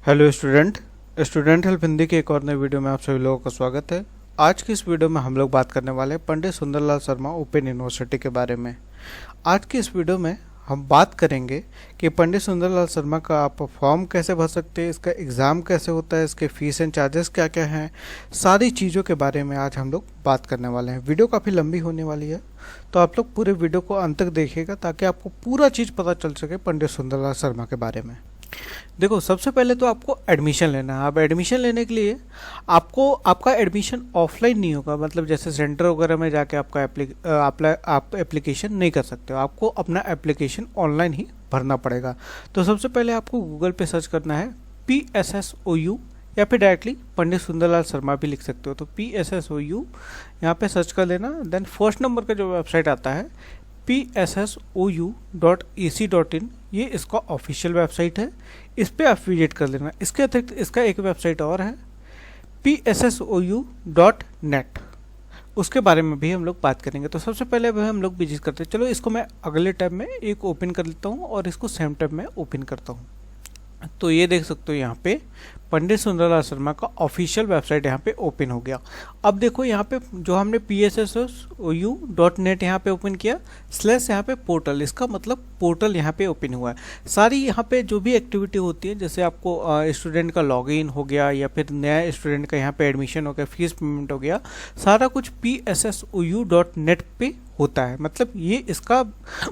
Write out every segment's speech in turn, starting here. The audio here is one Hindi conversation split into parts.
हेलो स्टूडेंट हेल्प हिंदी के एक और नए वीडियो में आप सभी लोगों का स्वागत है। आज की इस वीडियो में हम लोग बात करने वाले हैं पंडित सुंदरलाल शर्मा ओपन यूनिवर्सिटी के बारे में। आज की इस वीडियो में हम बात करेंगे कि पंडित सुंदरलाल शर्मा का आप फॉर्म कैसे भर सकते हैं, इसका एग्ज़ाम कैसे होता है, इसके फीस एंड चार्जेस क्या क्या हैं, सारी चीज़ों के बारे में आज हम लोग बात करने वाले हैं। वीडियो काफ़ी लंबी होने वाली है, तो आप लोग पूरे वीडियो को अंत तक देखिएगा ताकि आपको पूरा चीज़ पता चल सके पंडित सुंदरलाल शर्मा के बारे में। देखो, सबसे पहले तो आपको एडमिशन लेना है। अब एडमिशन लेने के लिए आपका एडमिशन ऑफलाइन नहीं होगा, मतलब जैसे सेंटर वगैरह में जाके आप एप्लीकेशन नहीं कर सकते हो। आपको अपना एप्लीकेशन ऑनलाइन ही भरना पड़ेगा। तो सबसे पहले आपको गूगल पे सर्च करना है PSSOU, या फिर डायरेक्टली पंडित सुंदरलाल शर्मा भी लिख सकते हो। तो PSSOU यहाँ पे सर्च कर लेना। देन फर्स्ट नंबर का जो वेबसाइट आता है PSSOU.ac.in, ये इसका ऑफिशियल वेबसाइट है, इस पर आप विजिट कर लेना। इसके अतिरिक्त इसका एक वेबसाइट और है PSSOU.net, उसके बारे में भी हम लोग बात करेंगे। तो सबसे पहले वह हम लोग विजिट करते हैं। चलो, इसको मैं अगले टैब में एक ओपन कर लेता हूँ और इसको सेम टैब में ओपन करता हूँ। तो ये देख सकते हो यहाँ पे पंडित सुंदरलाल शर्मा का ऑफिशियल वेबसाइट यहाँ पे ओपन हो गया। अब देखो यहाँ पे जो हमने PSSOU.net यहाँ पे ओपन किया, स्लैश यहाँ पे पोर्टल, इसका मतलब पोर्टल यहाँ पे ओपन हुआ है। सारी यहाँ पे जो भी एक्टिविटी होती है, जैसे आपको स्टूडेंट का लॉगिन हो गया या फिर नया स्टूडेंट का यहाँ पे एडमिशन हो गया, फीस पेमेंट हो गया, सारा कुछ PSSOU.net पे होता है। मतलब ये इसका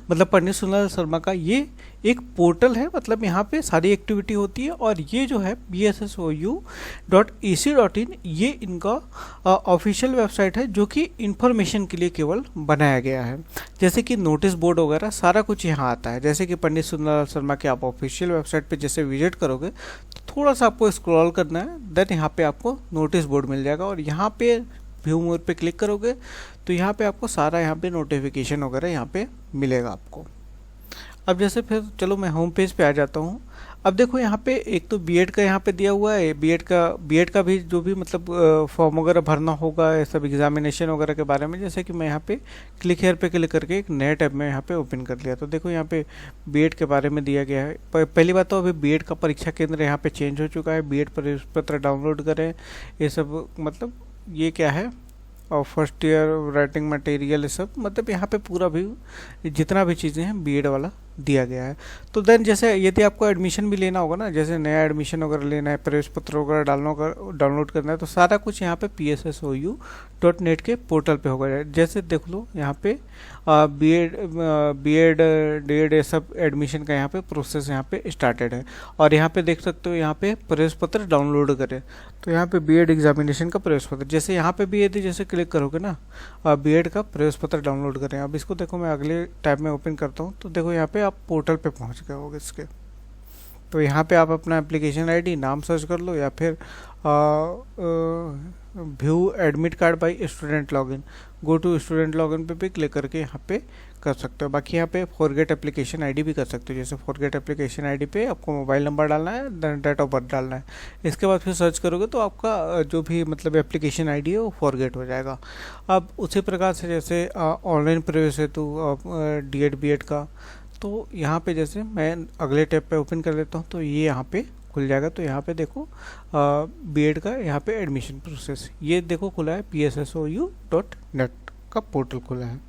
मतलब पंडित सुंदरलाल शर्मा का ये एक पोर्टल है, मतलब यहाँ पे सारी एक्टिविटी होती है। और ये जो है PSSOU.ac.in, ये इनका ऑफिशियल वेबसाइट है जो कि इंफॉर्मेशन के लिए केवल बनाया गया है। जैसे कि नोटिस बोर्ड वगैरह सारा कुछ यहाँ आता है। जैसे कि पंडित सुंदरलाल शर्मा के आप ऑफिशियल वेबसाइट पे जैसे विजिट करोगे तो थोड़ा सा आपको स्क्रॉल करना है, देन यहाँ पे आपको नोटिस बोर्ड मिल जाएगा और यहाँ पे व्यू मोर पे क्लिक करोगे तो यहाँ पे आपको सारा यहाँ पे नोटिफिकेशन वगैरह यहाँ पे मिलेगा आपको। अब जैसे फिर चलो मैं होम पेज पे आ जाता हूँ। अब देखो यहाँ पे एक तो बीएड का यहाँ पे दिया हुआ है, बीएड का भी जो भी मतलब फॉर्म वगैरह भरना होगा, ये सब एग्जामिनेशन वगैरह के बारे में। जैसे कि मैं यहाँ पे क्लिक हेयर पे क्लिक करके एक नए टैब में यहाँ पे ओपन कर लिया। तो देखो यहाँ पे बीएड के बारे में दिया गया है। पहली बात तो अभी बीएड का परीक्षा केंद्र यहाँ पे चेंज हो चुका है। बीएड प्रवेश पत्र डाउनलोड करें, ये सब मतलब ये क्या है, और फर्स्ट ईयर राइटिंग मटेरियल, ये सब मतलब यहाँ पे पूरा भी जितना भी चीज़ें हैं बीएड वाला दिया गया है। तो देन जैसे यदि आपको एडमिशन भी लेना होगा ना, जैसे नया एडमिशन वगैरह लेना है, प्रवेश पत्र वगैरह डाउनलोड करना है, तो सारा कुछ यहाँ पे PSSOU.net के पोर्टल पे होगा। जैसे देख लो यहाँ पे बीएड डीएड ये सब एडमिशन का यहाँ पे प्रोसेस यहाँ पे स्टार्टेड है। और यहाँ पे देख सकते हो यहाँ पे प्रवेश पत्र डाउनलोड करें, तो यहाँ पे बीएड एग्जामिनेशन का प्रवेश पत्र, जैसे यहाँ पे भी यदि जैसे क्लिक करोगे ना बीएड का प्रवेश पत्र डाउनलोड करें। अब इसको देखो मैं अगले टैब में ओपन करता हूँ। तो देखो यहाँ पे आप पोर्टल पे पहुँच गए होगे इसके। तो यहाँ पे आप अपना एप्लीकेशन आईडी नाम सर्च कर लो, या फिर view admit card by student login, go to student login पे भी क्लिक करके यहाँ पे कर सकते हो। बाकी यहाँ पे फॉरगेट एप्लीकेशन आईडी भी कर सकते हो। जैसे फॉरगेट एप्लीकेशन आईडी पे आपको मोबाइल नंबर डालना है, देन डेट ऑफ बर्थ डालना है। इसके बाद फिर सर्च करोगे तो आपका जो भी मतलब एप्लीकेशन आईडी है वो फॉरगेट हो जाएगा। अब उसी प्रकार से जैसे ऑनलाइन प्रवेश हेतु डीएड बीएड का, तो यहाँ पे जैसे मैं अगले टैब पे ओपन कर लेता हूँ तो ये यहाँ पे खुल जाएगा। तो यहाँ पे देखो बीएड का यहाँ पे एडमिशन प्रोसेस ये देखो खुला है, PSSOU.net का पोर्टल खुला है।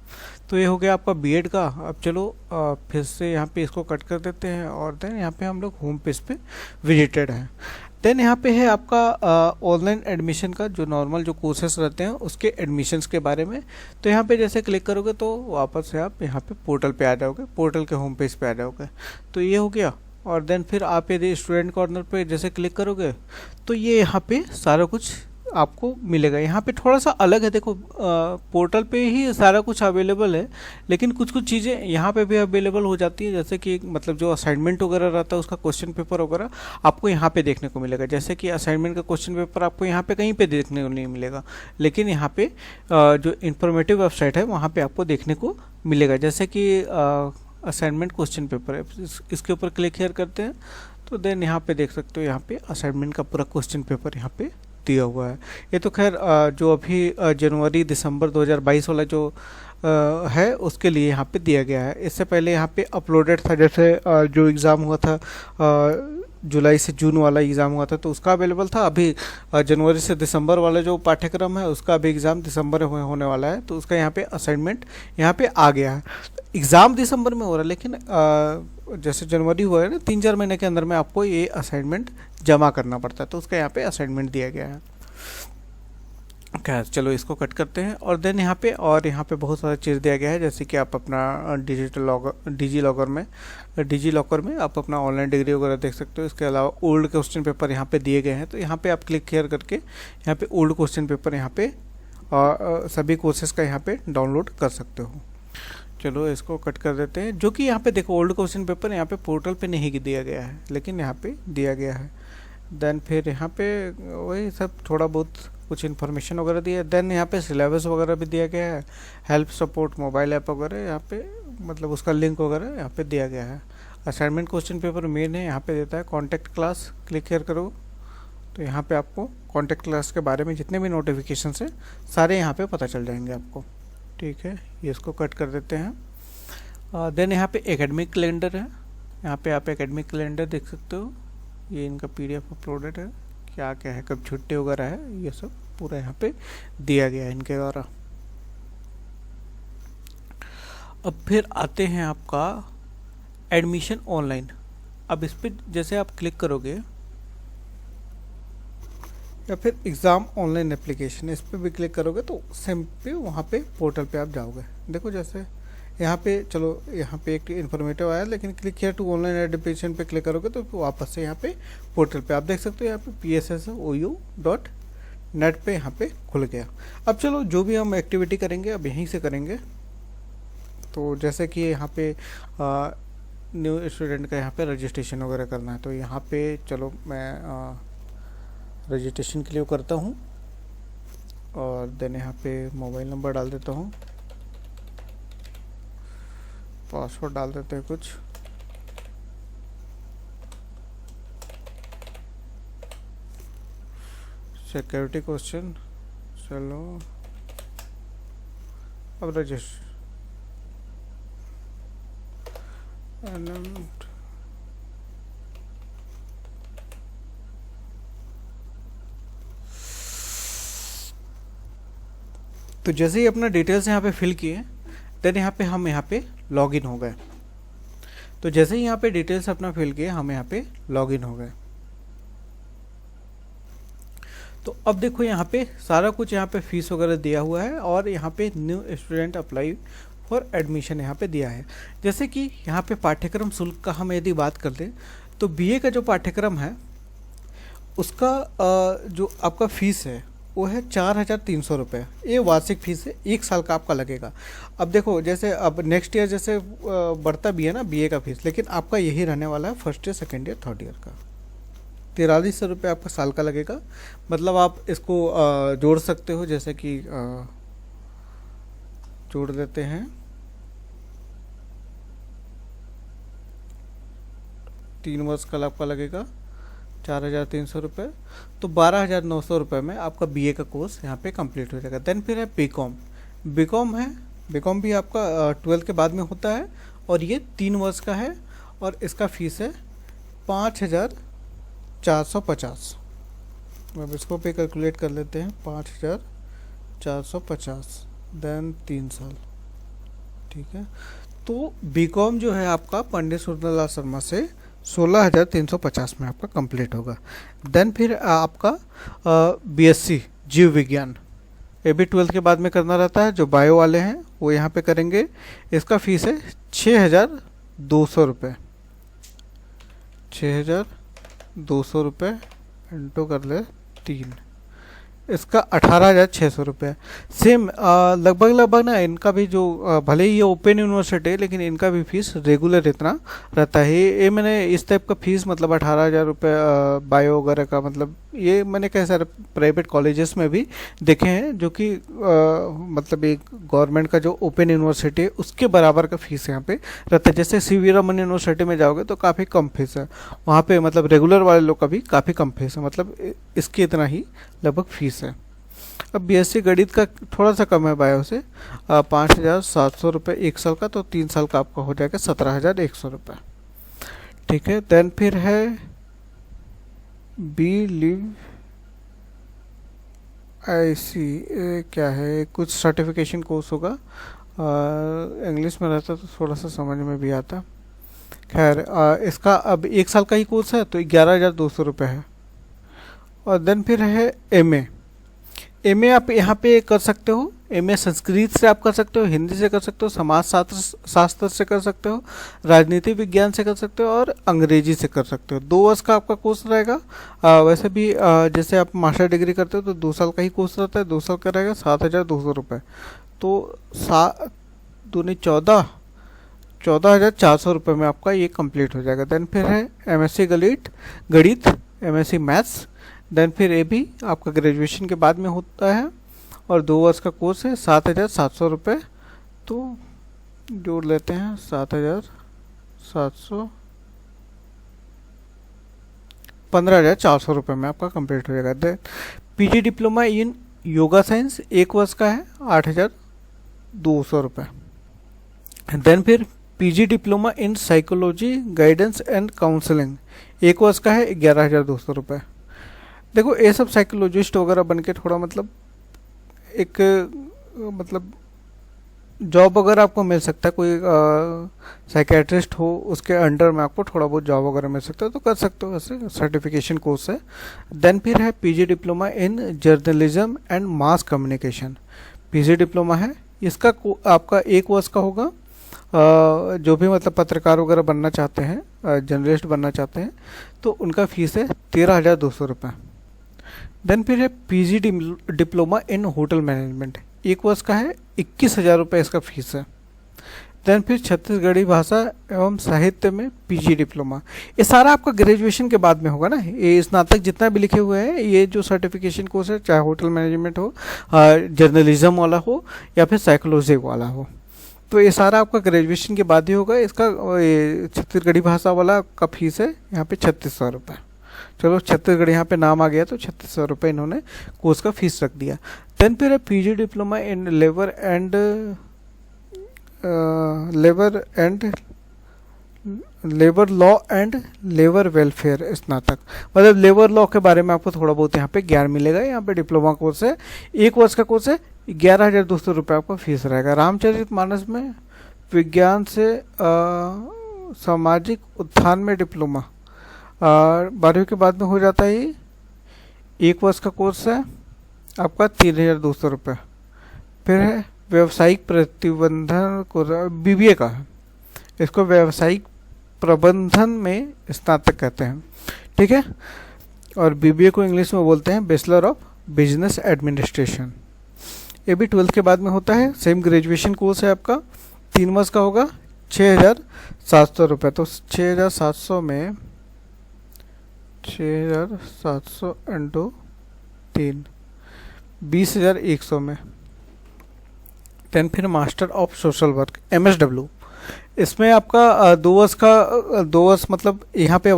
तो ये हो गया आपका बीएड का। अब चलो फिर से यहाँ पे इसको कट कर देते हैं और देन यहाँ पे हम लोग होम पेज पे विजिटेड हैं। देन यहाँ पे है आपका ऑनलाइन एडमिशन का जो नॉर्मल जो कोर्सेस रहते हैं उसके एडमिशन्स के बारे में। तो यहाँ पे जैसे क्लिक करोगे तो वापस से आप यहाँ पे पोर्टल पे आ जाओगे, पोर्टल के होम पेज पे आ जाओगे। तो ये हो गया। और देन फिर आप यदि स्टूडेंट कॉर्नर पे जैसे क्लिक करोगे तो ये यहाँ पे सारा कुछ आपको मिलेगा। यहाँ पे थोड़ा सा अलग है, देखो पोर्टल पे ही सारा कुछ अवेलेबल है, लेकिन कुछ कुछ चीज़ें यहाँ पे भी अवेलेबल हो जाती है। जैसे कि मतलब जो असाइनमेंट वगैरह रहता है उसका क्वेश्चन पेपर वगैरह आपको यहाँ पे देखने को मिलेगा। जैसे कि असाइनमेंट का क्वेश्चन पेपर आपको यहाँ पे कहीं पे देखने को नहीं मिलेगा, लेकिन यहाँ पे जो इन्फॉर्मेटिव वेबसाइट है वहाँ पे आपको देखने को मिलेगा। जैसे कि असाइनमेंट क्वेश्चन पेपर है, इसके ऊपर क्लिक हेयर करते हैं तो देन यहाँ पे देख सकते हो यहाँ पे असाइनमेंट का पूरा क्वेश्चन पेपर यहाँ पे दिया हुआ है। ये तो खैर जो अभी जनवरी दिसंबर 2022 वाला जो है उसके लिए यहाँ पे दिया गया है। इससे पहले यहाँ पे अपलोडेड था, जैसे जो एग्ज़ाम हुआ था जुलाई से जून वाला एग्ज़ाम हुआ था तो उसका अवेलेबल था। अभी जनवरी से दिसंबर वाला जो पाठ्यक्रम है उसका अभी एग्ज़ाम दिसंबर में होने वाला है, तो उसका यहाँ पे असाइनमेंट यहाँ पे आ गया है। एग्ज़ाम दिसंबर में हो रहा है, लेकिन जैसे जनवरी हुआ है ना, 3-4 महीने के अंदर में आपको ये असाइनमेंट जमा करना पड़ता है, तो उसका यहाँ पे असाइनमेंट दिया गया है। खैर चलो इसको कट करते हैं। और देन यहाँ पे बहुत सारा चीज़ दिया गया है, जैसे कि आप अपना डिजी लॉकर में आप अपना ऑनलाइन डिग्री वगैरह देख सकते हो। इसके अलावा ओल्ड क्वेश्चन पेपर यहाँ पे दिए गए हैं, तो यहाँ पे आप क्लिक केयर करके यहाँ पे ओल्ड क्वेश्चन पेपर यहाँ पे सभी कोर्सेज का यहाँ पे डाउनलोड कर सकते हो। चलो इसको कट कर देते हैं। जो कि यहाँ पे देखो ओल्ड क्वेश्चन पेपर यहाँ पे पोर्टल पे नहीं दिया गया है, लेकिन यहाँ पे दिया गया है। देन फिर यहाँ पे वही सब थोड़ा बहुत कुछ इन्फॉर्मेशन वगैरह दिया है। देन यहाँ पे सिलेबस वगैरह भी दिया गया है, हेल्प सपोर्ट मोबाइल ऐप वगैरह यहाँ पे मतलब उसका लिंक वगैरह यहाँ पे दिया गया है। असाइनमेंट क्वेश्चन पेपर मेन है, यहाँ पे देता है कॉन्टैक्ट क्लास। क्लिक केयर करो तो यहाँ पे आपको कॉन्टैक्ट क्लास के बारे में जितने भी नोटिफिकेशन है सारे यहाँ पे पता चल जाएंगे आपको। ठीक है, ये इसको कट कर देते हैं। देन यहाँ पे एकेडमिक कैलेंडर है, यहाँ पे आप एकेडमिक कैलेंडर देख सकते हो। ये इनका PDF अपलोडेड है, क्या क्या है, कब छुट्टी वगैरह है, ये सब पूरा यहाँ पे दिया गया है इनके द्वारा। अब फिर आते हैं आपका एडमिशन ऑनलाइन। अब इस पर जैसे आप क्लिक करोगे या फिर एग्ज़ाम ऑनलाइन एप्लीकेशन, इस पर भी क्लिक करोगे तो सेम पे वहाँ पे पोर्टल पे आप जाओगे। देखो जैसे यहाँ पे, चलो यहाँ पे एक इन्फॉर्मेटिव आया, लेकिन क्लिक किया टू ऑनलाइन एडमिशन पे क्लिक करोगे तो वापस से यहाँ पे पोर्टल पे आप देख सकते हो, यहाँ पे PSSOU.net पे यहाँ पे खुल गया। अब चलो जो भी हम एक्टिविटी करेंगे अब यहीं से करेंगे। तो जैसे कि यहाँ पे न्यू स्टूडेंट का यहाँ पे रजिस्ट्रेशन वगैरह करना है, तो यहाँ पे चलो मैं रजिस्ट्रेशन के लिए करता हूँ और देन यहाँ पे मोबाइल नंबर डाल देता हूँ, पासवर्ड डाल देते हैं कुछ। सिक्योरिटी क्वेश्चन, चलो अब रजिस्टर। तो जैसे ही अपना डिटेल्स यहाँ पे फिल किए, देन हम यहाँ पे लॉगिन हो गए। तो जैसे ही यहाँ पे डिटेल्स अपना फिल किए हम यहाँ पे लॉगिन हो गए। तो अब देखो यहाँ पे सारा कुछ यहाँ पे फीस वगैरह दिया हुआ है और यहाँ पे new student apply for admission यहाँ पे दिया है। जैसे कि यहाँ पे पाठ्यक्रम शुल्क का हम यदि बात कर लें तो BA का जो पाठ्यक्रम है उसका जो आपका फीस है वो है 4,300 रुपये। ये वार्षिक फीस है, 1 साल का आपका लगेगा। अब देखो जैसे अब नेक्स्ट ईयर जैसे बढ़ता भी है ना BA का फीस, लेकिन आपका यही रहने वाला है first year, second year, third year का। 4,300 रुपये आपका साल का लगेगा। मतलब आप इसको जोड़ सकते हो, जैसे कि जोड़ देते हैं 3 वर्ष का आपका लगेगा 4,300 रुपये, तो 12,900 रुपये में आपका BA का कोर्स यहाँ पे कंप्लीट हो जाएगा। देन फिर है बीकॉम है। बीकॉम भी आपका 12th के बाद में होता है और ये 3 वर्ष का है और इसका फीस है 5,450। अब इसको पे कैलकुलेट कर लेते हैं, 5,450 देन 3 साल। ठीक है, तो बीकॉम जो है आपका पंडित सुंदरलाल शर्मा से 16,350 में आपका कंप्लीट होगा। देन फिर आपका BSc जीव विज्ञान, ये भी 12th के बाद में करना रहता है। जो बायो वाले हैं वो यहाँ पे करेंगे। इसका फीस है 6,200 रुपये। 6,200 रुपये इंटू कर ले 3, इसका 18,600 रुपये। सेम लगभग ना इनका भी जो भले ही ये ओपन यूनिवर्सिटी है लेकिन इनका भी फीस रेगुलर इतना रहता है। ये मैंने इस टाइप का फीस मतलब 18,000 रुपये बायो वगैरह का, मतलब ये मैंने कई सारे प्राइवेट कॉलेजेस में भी देखे हैं जो कि मतलब एक गवर्नमेंट का जो ओपन यूनिवर्सिटी है उसके बराबर का फीस यहाँ पे रहता है। जैसे CV रमन यूनिवर्सिटी में जाओगे तो काफ़ी कम फीस है वहाँ पे, मतलब रेगुलर वाले लोग का भी काफ़ी कम फीस है, मतलब इसकी इतना ही लगभग फीस है। अब BSc गणित का थोड़ा सा कम है बायो से, 5,700 रुपये 1 साल का, तो 3 साल का आपका हो जाएगा 17,100 रुपये। ठीक है, देन फिर है बी लिव IC क्या है, कुछ सर्टिफिकेशन कोर्स होगा, इंग्लिश में रहता तो थोड़ा सा समझ में भी आता। खैर इसका अब 1 साल का ही कोर्स है तो 11,200 रुपये है। और देन फिर है MA आप यहाँ पे कर सकते हो। MA संस्कृत से आप कर सकते हो, हिंदी से कर सकते हो, समाज शास्त्र से कर सकते हो, राजनीति विज्ञान से कर सकते हो और अंग्रेजी से कर सकते हो। 2 वर्ष का आपका कोर्स रहेगा। वैसे भी जैसे आप मास्टर डिग्री करते हो तो 2 साल का ही कोर्स रहता है। 2 साल का रहेगा 7,200 रुपये। तो 14,400 रुपये में आपका ये कंप्लीट हो जाएगा। देन फिर है MSc गणित, MSc मैथ्स। देन फिर ये भी आपका ग्रेजुएशन के बाद में होता है और 2 वर्ष का कोर्स है। 7,700 रुपये, तो जोड़ लेते हैं 7,700, 15,400 रुपये में आपका कंप्लीट हो जाएगा। Then PG diploma in yoga science 1 वर्ष का है 8,200 रुपये। देन फिर PG diploma in psychology guidance and counselling 1 वर्ष का है 11,200 रुपये। देखो ये सब साइकोलॉजिस्ट वगैरह बन के थोड़ा मतलब एक मतलब जॉब वगैरह आपको मिल सकता है, कोई साइकेट्रिस्ट हो उसके अंडर में आपको थोड़ा बहुत जॉब वगैरह मिल सकता है तो कर सकते हो, ऐसे सर्टिफिकेशन कोर्स है। देन फिर है PG diploma in journalism and mass communication, PG diploma है। इसका आपका 1 वर्ष का होगा। जो भी मतलब पत्रकार वगैरह बनना चाहते हैं, जर्नलिस्ट बनना चाहते हैं तो उनका फीस है 13,200 रुपये। देन फिर है PG डिप्लोमा इन होटल मैनेजमेंट 1 वर्ष का है 21,000 रुपये इसका फीस है। देन फिर छत्तीसगढ़ी भाषा एवं साहित्य में PG डिप्लोमा, ये सारा आपका ग्रेजुएशन के बाद में होगा ना। ये स्नातक जितना भी लिखे हुए हैं, ये जो सर्टिफिकेशन कोर्स है, चाहे होटल मैनेजमेंट हो, जर्नलिज्म वाला हो या फिर साइकोलॉजी वाला हो, तो ये सारा आपका ग्रेजुएशन के बाद ही होगा। इसका ये छत्तीसगढ़ी भाषा वाला का फीस है यहाँ पे 3,600 रुपये। चलो छत्तीसगढ़ यहाँ पे नाम आ गया तो 3,600 रुपये इन्होंने कोर्स का फीस रख दिया। देन फिर है PG diploma in labour law and labour welfare स्नातक, मतलब लेबर लॉ के बारे में आपको थोड़ा बहुत यहाँ पे ज्ञान मिलेगा। यहाँ पे डिप्लोमा कोर्स है, 1 वर्ष का कोर्स है, 11,200 रुपये आपका फीस रहेगा। रामचरितमानस में विज्ञान से सामाजिक उत्थान में डिप्लोमा 12वीं के बाद में हो जाता है। 1 वर्ष का कोर्स है आपका 3,200 रुपये। फिर है व्यावसायिक प्रतिबंधन को BBA का है, इसको व्यावसायिक प्रबंधन में स्नातक कहते हैं, ठीक है। और BBA को इंग्लिश में बोलते हैं बैचलर ऑफ बिजनेस एडमिनिस्ट्रेशन। ये भी 12th के बाद में होता है। सेम ग्रेजुएशन कोर्स है आपका, 3 वर्ष का होगा, 6,700 रुपये। तो 6,700 में 6,700 × 3 20,100 में। देन फिर master of social work MSW, इसमें आपका 2 वर्ष मतलब यहाँ पे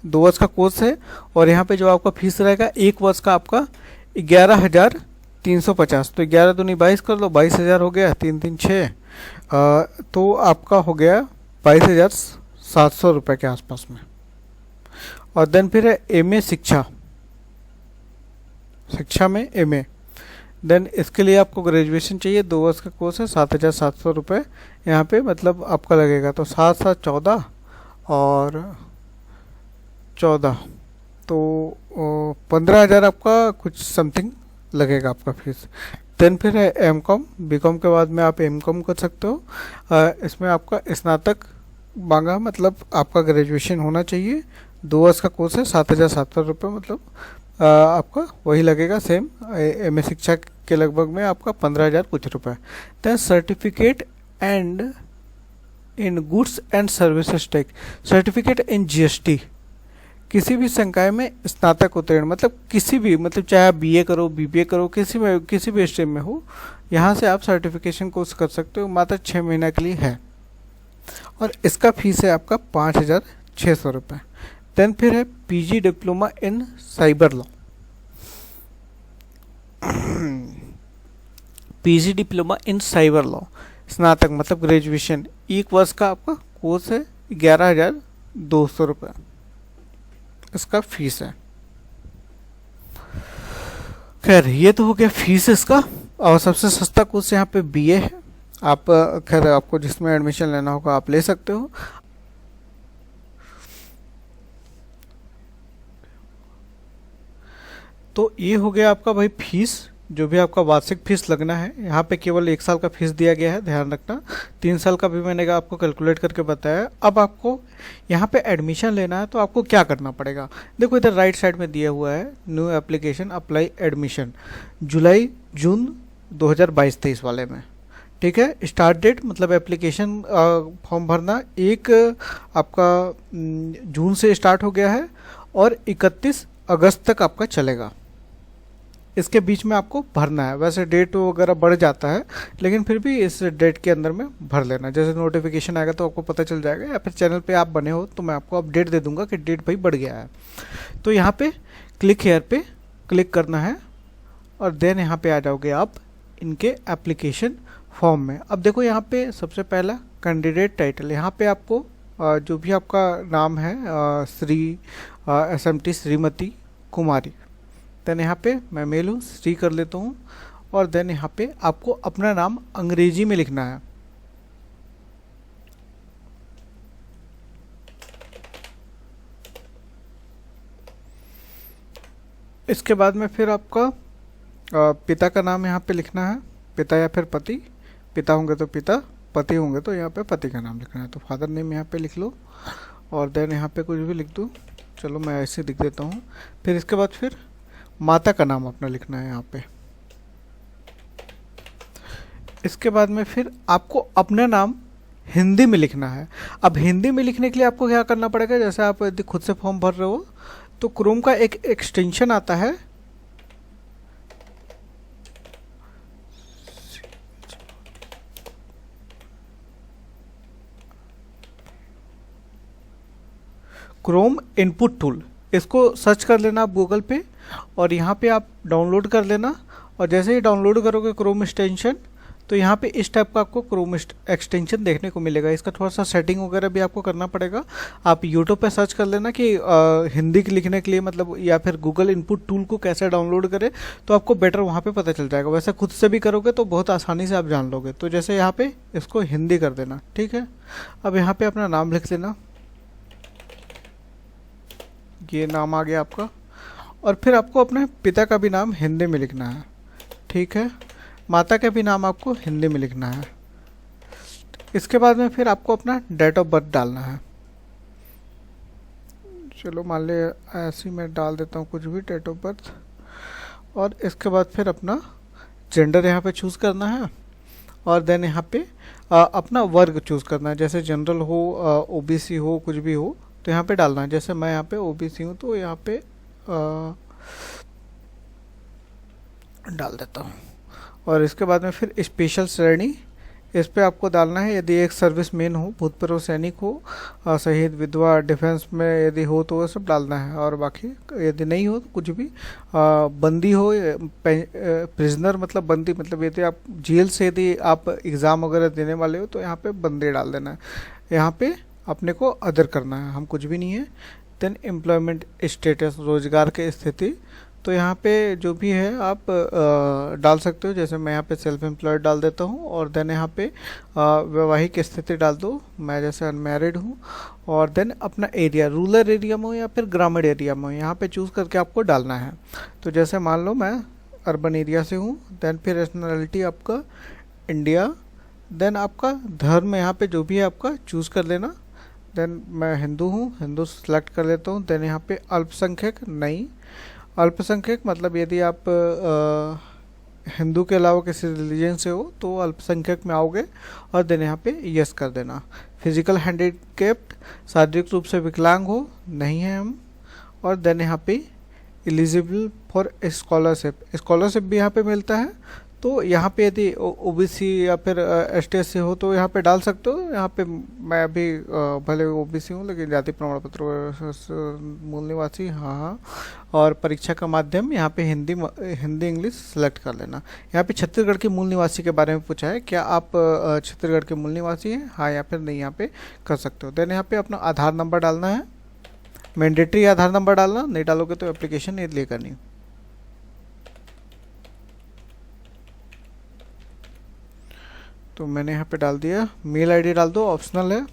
2 वर्ष का कोर्स है और यहाँ पे जो आपका फीस रहेगा 1 वर्ष का आपका 11,350। तो 11 दूनी 22 कर लो, 22,000 हो गया, 3 3 6, तो आपका हो गया 22,700 रुपये के आसपास में। और देन फिर है MA शिक्षा में MA। देन इसके लिए आपको ग्रेजुएशन चाहिए, 2 वर्ष का कोर्स है, 7,700 रुपये यहाँ पे मतलब आपका लगेगा। तो 7 7 14 और 14 तो 15,000 आपका कुछ समथिंग लगेगा आपका फीस। देन फिर है MCOM, BCOM के बाद में आप MCOM कर सकते हो। इसमें आपका स्नातक मांगा, मतलब आपका ग्रेजुएशन होना चाहिए। 2 वर्ष का कोर्स है, 7,700 रुपये मतलब आपका वही लगेगा सेम। MA शिक्षा के लगभग में आपका 15,000 कुछ रुपये। Then certificate and in goods and services tax, certificate in GST, किसी भी संकाय में स्नातक उत्तीर्ण, मतलब किसी भी, मतलब चाहे आप BA करो, BBA करो, किसी भी स्ट्रीम में हो, यहाँ से आप सर्टिफिकेशन कोर्स कर सकते हो। मात्र 6 महीना के लिए है और इसका फीस है आपका 5,600 रुपये। देन फिर है PG डिप्लोमा इन साइबर लॉ, PG डिप्लोमा इन साइबर लॉ स्नातक मतलब ग्रेजुएशन, 1 वर्ष का आपका कोर्स है, 11,200 रुपये इसका फीस है। खैर ये तो हो गया फीस इसका। और सबसे सस्ता कोर्स यहाँ पे बीए है। आप खैर आपको जिसमें एडमिशन लेना होगा आप ले सकते हो। तो ये हो गया आपका भाई फीस, जो भी आपका वार्षिक फीस लगना है। यहाँ पे केवल 1 साल का फीस दिया गया है, ध्यान रखना। 3 साल का भी मैंने आपको कैलकुलेट करके बताया। अब आपको यहाँ पे एडमिशन लेना है तो आपको क्या करना पड़ेगा, देखो इधर राइट साइड में दिया हुआ है न्यू एप्लीकेशन अप्लाई एडमिशन जुलाई जून 2022-23 वाले में। ठीक है, स्टार्ट डेट मतलब एप्लीकेशन फॉर्म भरना एक आपका जून से स्टार्ट हो गया है और 31 अगस्त तक आपका चलेगा। इसके बीच में आपको भरना है। वैसे डेट वगैरह बढ़ जाता है लेकिन फिर भी इस डेट के अंदर में भर लेना। जैसे नोटिफिकेशन आएगा तो आपको पता चल जाएगा, या फिर चैनल पे आप बने हो तो मैं आपको अपडेट दे दूंगा कि डेट भाई बढ़ गया है। तो यहाँ पे क्लिक हेयर पे क्लिक करना है और देन यहाँ पे आ जाओगे आप इनके एप्लीकेशन फॉर्म में। अब देखो यहाँ पे सबसे पहला कैंडिडेट टाइटल, यहाँ पे आपको जो भी आपका नाम है श्री SMT श्रीमती कुमारी, देन यहाँ पे मैं मेल हूँ श्री कर लेता हूँ। और देन यहाँ पे आपको अपना नाम अंग्रेजी में लिखना है। इसके बाद में फिर आपका पिता का नाम यहाँ पे लिखना है, पिता या फिर पति। पिता होंगे तो पिता, पति होंगे तो यहाँ पे पति का नाम लिखना है। तो फादर नेम यहाँ पे लिख लो और देन यहाँ पे कुछ भी लिख दो, चलो मैं ऐसे लिख देता हूँ। फिर इसके बाद फिर माता का नाम अपना लिखना है यहाँ पे। इसके बाद में फिर आपको अपना नाम हिंदी में लिखना है। अब हिंदी में लिखने के लिए आपको क्या करना पड़ेगा, जैसे आप यदि खुद से फॉर्म भर रहे हो तो क्रोम का एक एक्सटेंशन आता है, क्रोम इनपुट टूल। इसको सर्च कर लेना आप गूगल पे और यहाँ पे आप डाउनलोड कर लेना। और जैसे ही डाउनलोड करोगे क्रोम एक्सटेंशन तो यहाँ पे इस टाइप का आपको क्रोम एक्सटेंशन देखने को मिलेगा। इसका थोड़ा सा सेटिंग वगैरह भी आपको करना पड़ेगा। आप यूट्यूब पे सर्च कर लेना कि हिंदी लिखने के लिए मतलब, या फिर गूगल इनपुट टूल को कैसे डाउनलोड करें, तो आपको बेटर वहाँ पे पता चल जाएगा। वैसे खुद से भी करोगे तो बहुत आसानी से आप जान लोगे। तो जैसे यहाँ पे इसको हिंदी कर देना, ठीक है। अब यहाँ पे अपना नाम लिख लेना, ये नाम आ गया आपका। और फिर आपको अपने पिता का भी नाम हिंदी में लिखना है, ठीक है। माता का भी नाम आपको हिंदी में लिखना है। इसके बाद में फिर आपको अपना डेट ऑफ बर्थ डालना है। चलो मान ले ऐसे ही मैं डाल देता हूँ कुछ भी, डेट ऑफ बर्थ। और इसके बाद फिर अपना जेंडर यहाँ पे चूज़ करना है। और देन यहाँ पे अपना वर्ग चूज़ करना है, जैसे जनरल हो, OBC हो, कुछ भी हो तो यहाँ पे डालना है। जैसे मैं यहाँ पे OBC हूँ तो यहाँ पे डाल देता हूँ। और इसके बाद में फिर स्पेशल श्रेणी, इस पे आपको डालना है। यदि एक सर्विस मैन हो, भूतपूर्व सैनिक हो, शहीद, विधवा, डिफेंस में यदि हो तो वो सब डालना है। और बाकी यदि नहीं हो तो कुछ भी, बंदी हो, प्रिजनर मतलब बंदी, मतलब यदि आप जेल से यदि आप एग्ज़ाम वगैरह देने वाले हो तो यहाँ पे बंदी डाल देना है। यहाँ पे अपने को अदर करना है, हम कुछ भी नहीं है। देन एम्प्लॉयमेंट स्टेटस, रोजगार की स्थिति, तो यहाँ पे जो भी है आप डाल सकते हो। जैसे मैं यहाँ पे सेल्फ एम्प्लॉयड डाल देता हूँ। और देन यहाँ पे वैवाहिक स्थिति डाल दो, मैं जैसे अनमैरिड हूँ। और देन अपना एरिया, रूरल एरिया में हो या फिर ग्रामीण एरिया में हो, यहाँ पे चूज़ करके आपको डालना है। तो जैसे मान लो मैं अर्बन एरिया से हूँ। देन फिर नेशनलिटी आपका इंडिया। देन आपका धर्म यहाँ पे जो भी है आपका चूज़ कर लेना। देन मैं हिंदू हूँ, हिंदू सेलेक्ट कर लेता हूँ। देन यहाँ पे अल्पसंख्यक नहीं, अल्पसंख्यक मतलब यदि आप हिंदू के अलावा किसी रिलीजन से हो तो अल्पसंख्यक में आओगे। और देन यहाँ पे यस कर देना। फिजिकल हैंडीकेप्ड, शारीरिक रूप से विकलांग हो, नहीं है हम। और देन यहाँ पे एलिजिबल फॉर स्कॉलरशिप, स्कॉलरशिप भी यहाँ पे मिलता है। तो यहाँ पे यदि OBC या फिर ST से हो तो यहाँ पे डाल सकते हो। यहाँ पे मैं अभी भले OBC हूँ लेकिन जाति प्रमाण पत्र मूल निवासी, हाँ। और परीक्षा का माध्यम यहाँ पे हिंदी इंग्लिश सेलेक्ट कर लेना। यहाँ पे छत्तीसगढ़ के मूल निवासी के बारे में पूछा है, क्या आप छत्तीसगढ़ के मूल निवासी हैं, हाँ या फिर नहीं, यहाँ पे कर सकते हो। देन यहाँ पे अपना आधार नंबर डालना है, मैंडेटरी आधार नंबर डालना, नहीं डालोगे तो एप्लीकेशन नहीं लेकर नहीं। तो मैंने यहाँ पे डाल दिया, मेल आईडी डाल दो, ऑप्शनल है।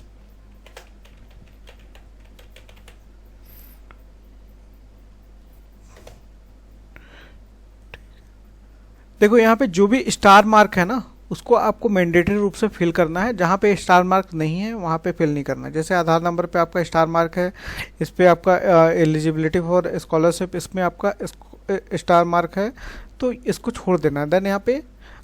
देखो यहाँ पे जो भी स्टार मार्क है ना, उसको आपको मैंडेटरी रूप से फिल करना है। जहाँ पे स्टार मार्क नहीं है वहाँ पे फिल नहीं करना है। जैसे आधार नंबर पे आपका स्टार मार्क है, इस पे आपका एलिजिबिलिटी फॉर स्कॉलरशिप, इसमें आपका स्टार मार्क है, तो इसको छोड़ देना है। देन यहाँ पे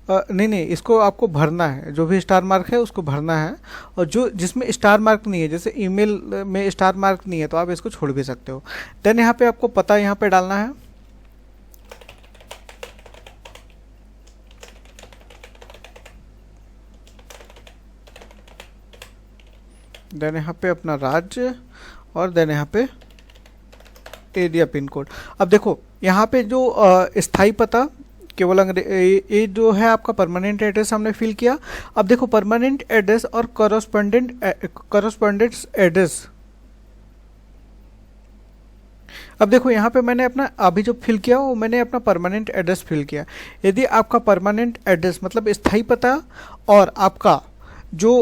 नहीं, इसको आपको भरना है, जो भी स्टार मार्क है उसको भरना है। और जो जिसमें स्टार मार्क नहीं है, जैसे ईमेल में स्टार मार्क नहीं है, तो आप इसको छोड़ भी सकते हो। देन यहाँ पे आपको पता यहाँ पे डालना है। देन यहाँ पे अपना राज्य, और देन यहाँ पे एरिया पिन कोड। अब देखो यहाँ पे जो स्थायी पता केवल ये जो है आपका परमानेंट एड्रेस हमने फिल किया। अब देखो परमानेंट एड्रेस और कॉरस्पॉन्डेंस एड्रेस, अब देखो यहाँ पे मैंने अपना अभी जो फिल किया वो मैंने अपना परमानेंट एड्रेस फिल किया। यदि आपका परमानेंट एड्रेस मतलब स्थायी पता और आपका जो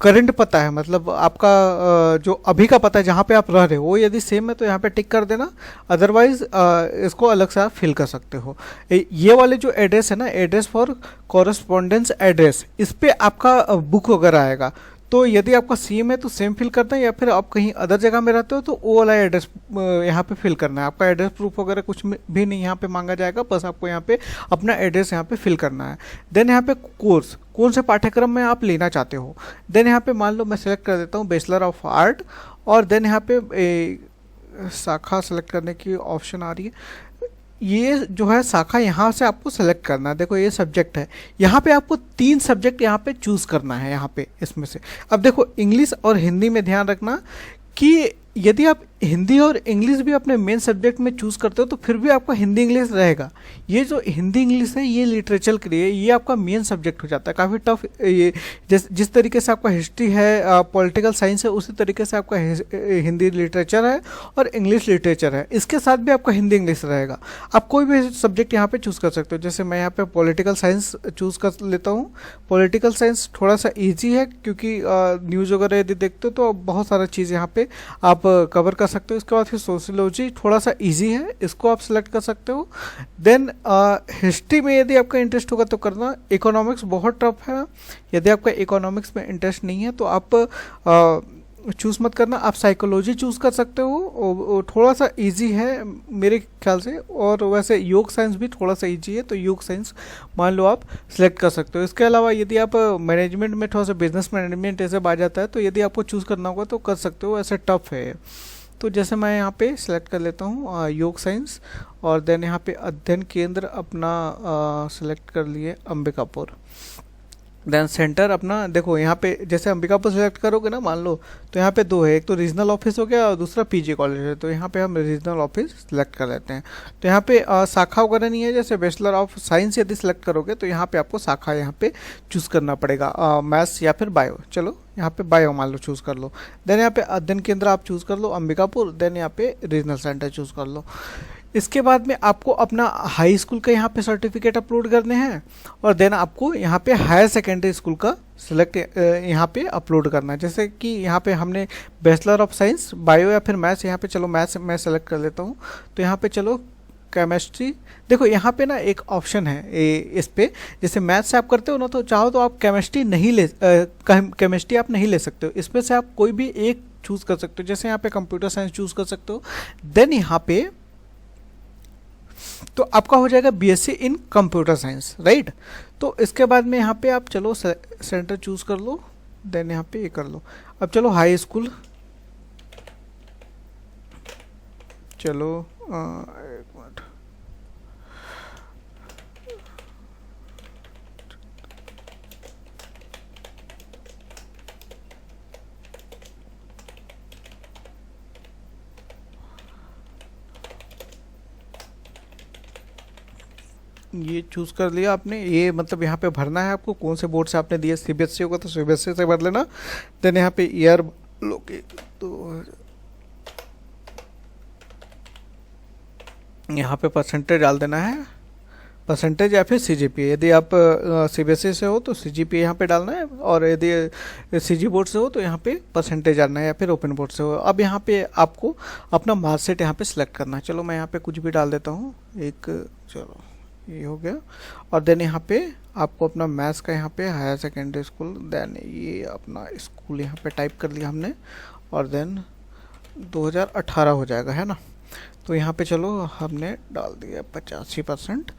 करंट पता है, मतलब आपका जो अभी का पता है जहाँ पे आप रह रहे हो, वो यदि सेम है तो यहाँ पे टिक कर देना। अदरवाइज इसको अलग से आप फिल कर सकते हो। ये वाले जो एड्रेस है ना, एड्रेस फॉर कॉरस्पॉन्डेंस एड्रेस, इस पे आपका बुक वगैरह आएगा। तो यदि आपका सेम है तो सेम फिल करना है, या फिर आप कहीं अदर जगह में रहते हो तो वो वाला एड्रेस यहाँ पे फिल करना है। आपका एड्रेस प्रूफ वगैरह कुछ भी नहीं यहाँ पे मांगा जाएगा, बस आपको यहाँ पे अपना एड्रेस यहाँ पे फिल करना है। देन यहाँ पे कोर्स, कौन से पाठ्यक्रम में आप लेना चाहते हो। देन यहाँ पे मान लो मैं सेलेक्ट कर देता हूँ बैचलर ऑफ आर्ट, और देन यहाँ पे शाखा सेलेक्ट करने की ऑप्शन आ रही है। ये जो है शाखा यहाँ से आपको सेलेक्ट करना है। देखो ये सब्जेक्ट है, यहाँ पे आपको 3 सब्जेक्ट यहाँ पे चूज़ करना है यहाँ पे इसमें से। अब देखो इंग्लिश और हिंदी में ध्यान रखना कि यदि आप हिंदी और इंग्लिश भी अपने मेन सब्जेक्ट में चूज़ करते हो तो फिर भी आपका हिंदी इंग्लिश रहेगा। ये जो हिंदी इंग्लिश है ये लिटरेचर के लिए ये आपका मेन सब्जेक्ट हो जाता है। काफ़ी टफ ये जिस तरीके से आपका हिस्ट्री है, पॉलिटिकल साइंस है, उसी तरीके से आपका हिंदी लिटरेचर है और इंग्लिश लिटरेचर है। इसके साथ भी आपका हिंदी इंग्लिश रहेगा। आप कोई भी सब्जेक्ट यहाँ पर चूज़ कर सकते हो। जैसे मैं यहाँ पर पॉलिटिकल साइंस चूज़ कर लेता हूँ। पॉलिटिकल साइंस थोड़ा सा ईजी है, क्योंकि न्यूज़ वगैरह यदि देखते हो तो बहुत सारा चीज़ यहाँ पे आप कवर कर सकते हो। इसके बाद फिर सोशियोलॉजी थोड़ा सा इजी है, इसको आप सेलेक्ट कर सकते हो। देन हिस्ट्री में यदि आपका इंटरेस्ट होगा तो करना। इकोनॉमिक्स बहुत टफ है, यदि आपका इकोनॉमिक्स में इंटरेस्ट नहीं है तो आप चूज़ मत करना। आप साइकोलॉजी चूज़ कर सकते हो, थोड़ा सा इजी है मेरे ख्याल से। और वैसे योग साइंस भी थोड़ा सा इजी है, तो योग साइंस मान लो आप सिलेक्ट कर सकते हो। इसके अलावा यदि आप मैनेजमेंट में थोड़ा सा बिजनेस मैनेजमेंट ऐसे आ जाता है तो यदि आपको चूज़ करना होगा तो कर सकते हो, ऐसे टफ है। तो जैसे मैं यहाँ पे सिलेक्ट कर लेता हूँ योग साइंस, और देन यहाँ पे अध्ययन केंद्र अपना सिलेक्ट कर लिए अंबिकापुर। देन सेंटर अपना देखो यहाँ पे जैसे अंबिकापुर सेलेक्ट करोगे ना मान लो, तो यहाँ पे 2 है, एक तो रीजनल ऑफिस हो गया और दूसरा पीजी कॉलेज है। तो यहाँ पे हम रीजनल ऑफिस सेलेक्ट कर लेते हैं। तो यहाँ पे शाखा वगैरह नहीं है। जैसे बैचलर ऑफ साइंस यदि सेलेक्ट करोगे तो यहाँ पे आपको शाखा यहाँ पे चूज़ करना पड़ेगा, मैथ्स या फिर बायो। चलो यहाँ पे बायो मान लो चूज़ कर लो। देन यहाँ पे अध्ययन केंद्र आप चूज़ कर लो अंबिकापुर। देन यहाँ पे रीजनल सेंटर चूज़ कर लो। इसके बाद में आपको अपना हाई स्कूल का यहाँ पे सर्टिफिकेट अपलोड करने हैं, और देन आपको यहाँ पे हायर सेकेंडरी स्कूल का सिलेक्ट यहाँ पे अपलोड करना है। जैसे कि यहाँ पे हमने बैचलर ऑफ साइंस बायो या फिर मैथ्स, यहाँ पे चलो मैथ्स मैं सेलेक्ट कर लेता हूँ। तो यहाँ पे चलो केमिस्ट्री, देखो यहाँ पे ना एक ऑप्शन है इस पे, जैसे मैथ्स से आप करते हो ना तो चाहो तो आप केमिस्ट्री आप नहीं ले सकते हो। इसमें से आप कोई भी एक चूज़ कर सकते हो। जैसे यहाँ पे कंप्यूटर साइंस चूज़ कर सकते हो। देन यहाँ पे तो आपका हो जाएगा BSc in computer science, right. तो इसके बाद में यहाँ पे आप चलो सेंटर चूज़ कर लो। देन यहाँ पे ये कर लो। अब चलो हाई स्कूल, चलो एक मिनट, ये चूज़ कर लिया आपने। ये मतलब यहाँ पे भरना है आपको कौन से बोर्ड से आपने दिया। सीबीएसई होगा तो सीबीएसई से भर लेना। देन यहाँ पे ईयर लोगे तो यहाँ पे परसेंटेज डाल देना है परसेंटेज या फिर सीजीपीए। यदि आप सीबीएसई से हो तो सीजीपीए यहाँ पे डालना है, और यदि सीजी बोर्ड से हो तो यहाँ पे परसेंटेज डालना है, या फिर ओपन बोर्ड से हो। अब यहाँ पे आपको अपना मार्कशीट यहाँ पे सिलेक्ट करना है। चलो मैं यहाँ पे कुछ भी डाल देता हूँ एक, चलो ये हो गया। और देन यहाँ पे आपको अपना मैथ्स का यहाँ पे हायर सेकेंडरी स्कूल, देन ये अपना स्कूल यहाँ पे टाइप कर लिया हमने, और देन 2018 हो जाएगा, है ना। तो यहाँ पे चलो हमने डाल दिया 85%,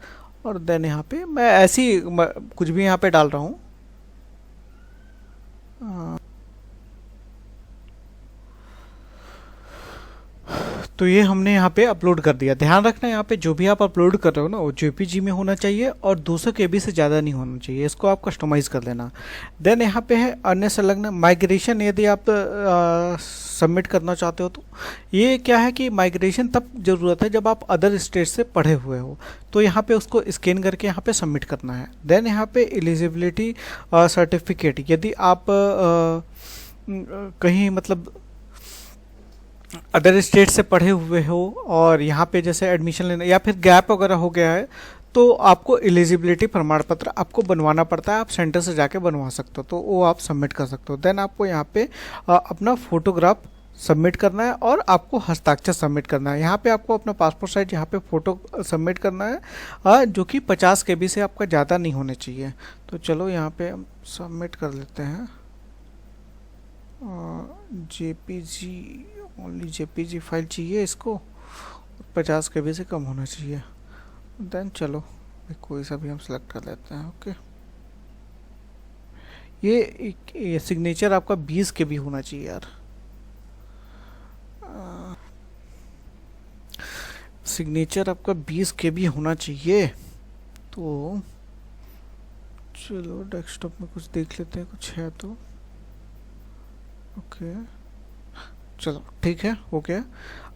और देन यहाँ पे मैं ऐसी कुछ भी यहाँ पे डाल रहा हूँ। तो ये हमने यहाँ पे अपलोड कर दिया। ध्यान रखना यहाँ पे जो भी आप अपलोड कर रहे हो ना वो जेपीजी में होना चाहिए और 200 KB से ज़्यादा नहीं होना चाहिए। इसको आप कस्टमाइज़ कर लेना। देन यहाँ पे है अन्य संलग्न माइग्रेशन। यदि आप सबमिट करना चाहते हो तो ये क्या है कि माइग्रेशन तब ज़रूरत है जब आप अदर स्टेट से पढ़े हुए हो, तो यहाँ पे उसको स्कैन करके यहाँ पे सबमिट करना है। देन यहाँ पे एलिजिबिलिटी सर्टिफिकेट, यदि आप कहीं मतलब अदर स्टेट से पढ़े हुए हो और यहाँ पे जैसे एडमिशन लेना या फिर गैप वगैरह हो गया है तो आपको एलिजिबिलिटी प्रमाण पत्र आपको बनवाना पड़ता है। आप सेंटर से जाके बनवा सकते हो, तो वो आप सबमिट कर सकते हो। देन आपको यहाँ पे अपना फोटोग्राफ सबमिट करना है और आपको हस्ताक्षर सबमिट करना है। यहाँ पे आपको अपना पासपोर्ट साइज यहाँ पे फ़ोटो सबमिट करना है, जो कि 50 KB से आपका ज़्यादा नहीं होने चाहिए। तो चलो यहाँ पे हम सबमिट कर लेते हैं। जेपीजी, ओनली जेपीजी फाइल चाहिए इसको, 50 KB से कम होना चाहिए। देन चलो कोई सा भी हम सेलेक्ट कर लेते हैं। ओके, ये सिग्नेचर आपका 20 KB होना चाहिए यार। सिग्नेचर आपका 20 KB होना चाहिए। तो चलो डेस्कटॉप में कुछ देख लेते हैं, कुछ है तो। ओके चलो ठीक है, हो गया।